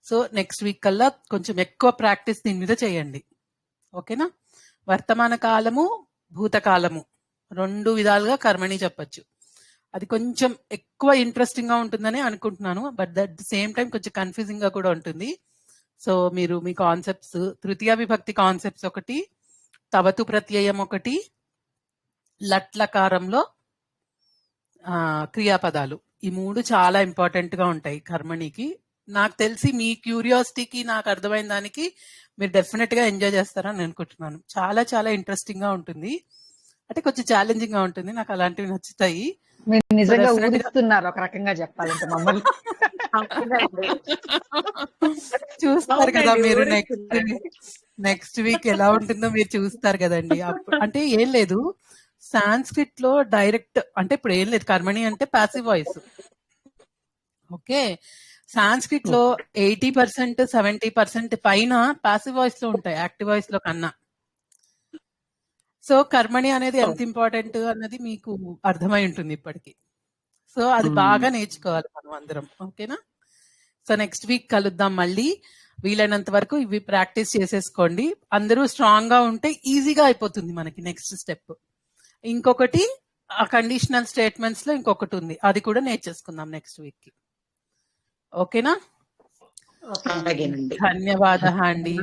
సో నెక్స్ట్ వీక్ కల్లా కొంచెం ఎక్కువ ప్రాక్టీస్ దీని మీద చేయండి. ఓకేనా? వర్తమాన కాలము, భూతకాలము 2 విధాలుగా కర్మని చెప్పొచ్చు. అది కొంచెం ఎక్కువ ఇంట్రెస్టింగ్ గా ఉంటుందని అనుకుంటున్నాను. But at the same time కొంచెం కన్ఫ్యూజింగ్ గా కూడా ఉంటుంది. సో మీరు మీ కాన్సెప్ట్స్, తృతీయ విభక్తి కాన్సెప్ట్స్ ఒకటి, తవతు ప్రత్యయం ఒకటి, లట్లకారంలో క్రియాపదాలు, ఈ 3 చాలా ఇంపార్టెంట్ గా ఉంటాయి కర్మణికి. నాకు తెలిసి మీ క్యూరియాసిటీకి, నాకు అర్థమైన దానికి మీరు డెఫినెట్ గా ఎంజాయ్ చేస్తారని అనుకుంటున్నాను. చాలా చాలా ఇంట్రెస్టింగ్ గా ఉంటుంది, అంటే కొంచెం ఛాలెంజింగ్ గా ఉంటుంది. నాకు అలాంటివి నచ్చుతాయి. మీరు నిజంగా ఊరిస్తున్నారు ఒక రకంగా చెప్పాలంటే మమ్మల్ని. చూస్తారు కదా మీరు, నెక్స్ట్ వీక్ ఎలా ఉంటుందో మీరు చూస్తారు కదండి. అంటే ఏం లేదు, సాంస్క్రిట్ లో డైరెక్ట్ అంటే ఇప్పుడు ఏం లేదు, కర్మణి అంటే పాసివ్ వాయిస్. ఓకే, సాంస్క్రిట్ లో 80% 70% పైన పాసివ్ వాయిస్ లో ఉంటాయి యాక్టివ్ వాయిస్ లో కన్నా. సో కర్మణి అనేది ఎంత ఇంపార్టెంట్ అన్నది మీకు అర్థమై ఉంటుంది ఇప్పటికి. సో అది బాగా నేర్చుకోవాలి మనం అందరం. ఓకేనా? సో నెక్స్ట్ వీక్ కలుద్దాం మళ్ళీ. వీలైనంత వరకు ఇవి ప్రాక్టీస్ చేసేసుకోండి. అందరూ స్ట్రాంగ్ గా ఉంటే ఈజీగా అయిపోతుంది మనకి నెక్స్ట్ స్టెప్. ఇంకొకటి ఆ కండిషనల్ స్టేట్మెంట్స్ లో ఇంకొకటి ఉంది, అది కూడా నేర్చేసుకుందాం నెక్స్ట్ వీక్ కి. ఓకేనా? ధన్యవాదాలు అండి.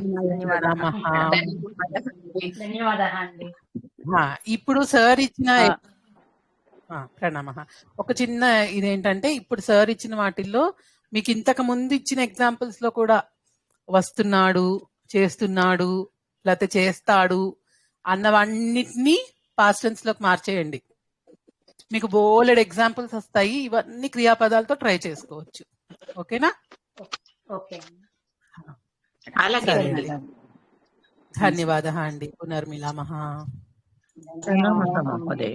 ధన్యవాదాలు. ఇప్పుడు సార్ ఇచ్చిన ప్రణామ. ఒక చిన్న ఇదేంటంటే, ఇప్పుడు సార్ ఇచ్చిన వాటిల్లో మీకు ఇంతకు ముందు ఇచ్చిన ఎగ్జాంపుల్స్ లో కూడా వస్తున్నాడు, చేస్తున్నాడు, లేకపోతే చేస్తాడు అన్నవన్నిటినీ పాస్ట్ టెన్స్ లోకి మార్చేయండి. మీకు బోలెడ్ ఎగ్జాంపుల్స్ వస్తాయి. ఇవన్నీ క్రియాపదాలతో ట్రై చేసుకోవచ్చు. ఓకేనా? ఓకే, ధన్యవాదాలు అండి. పునర్మిలామః. మహోదయ.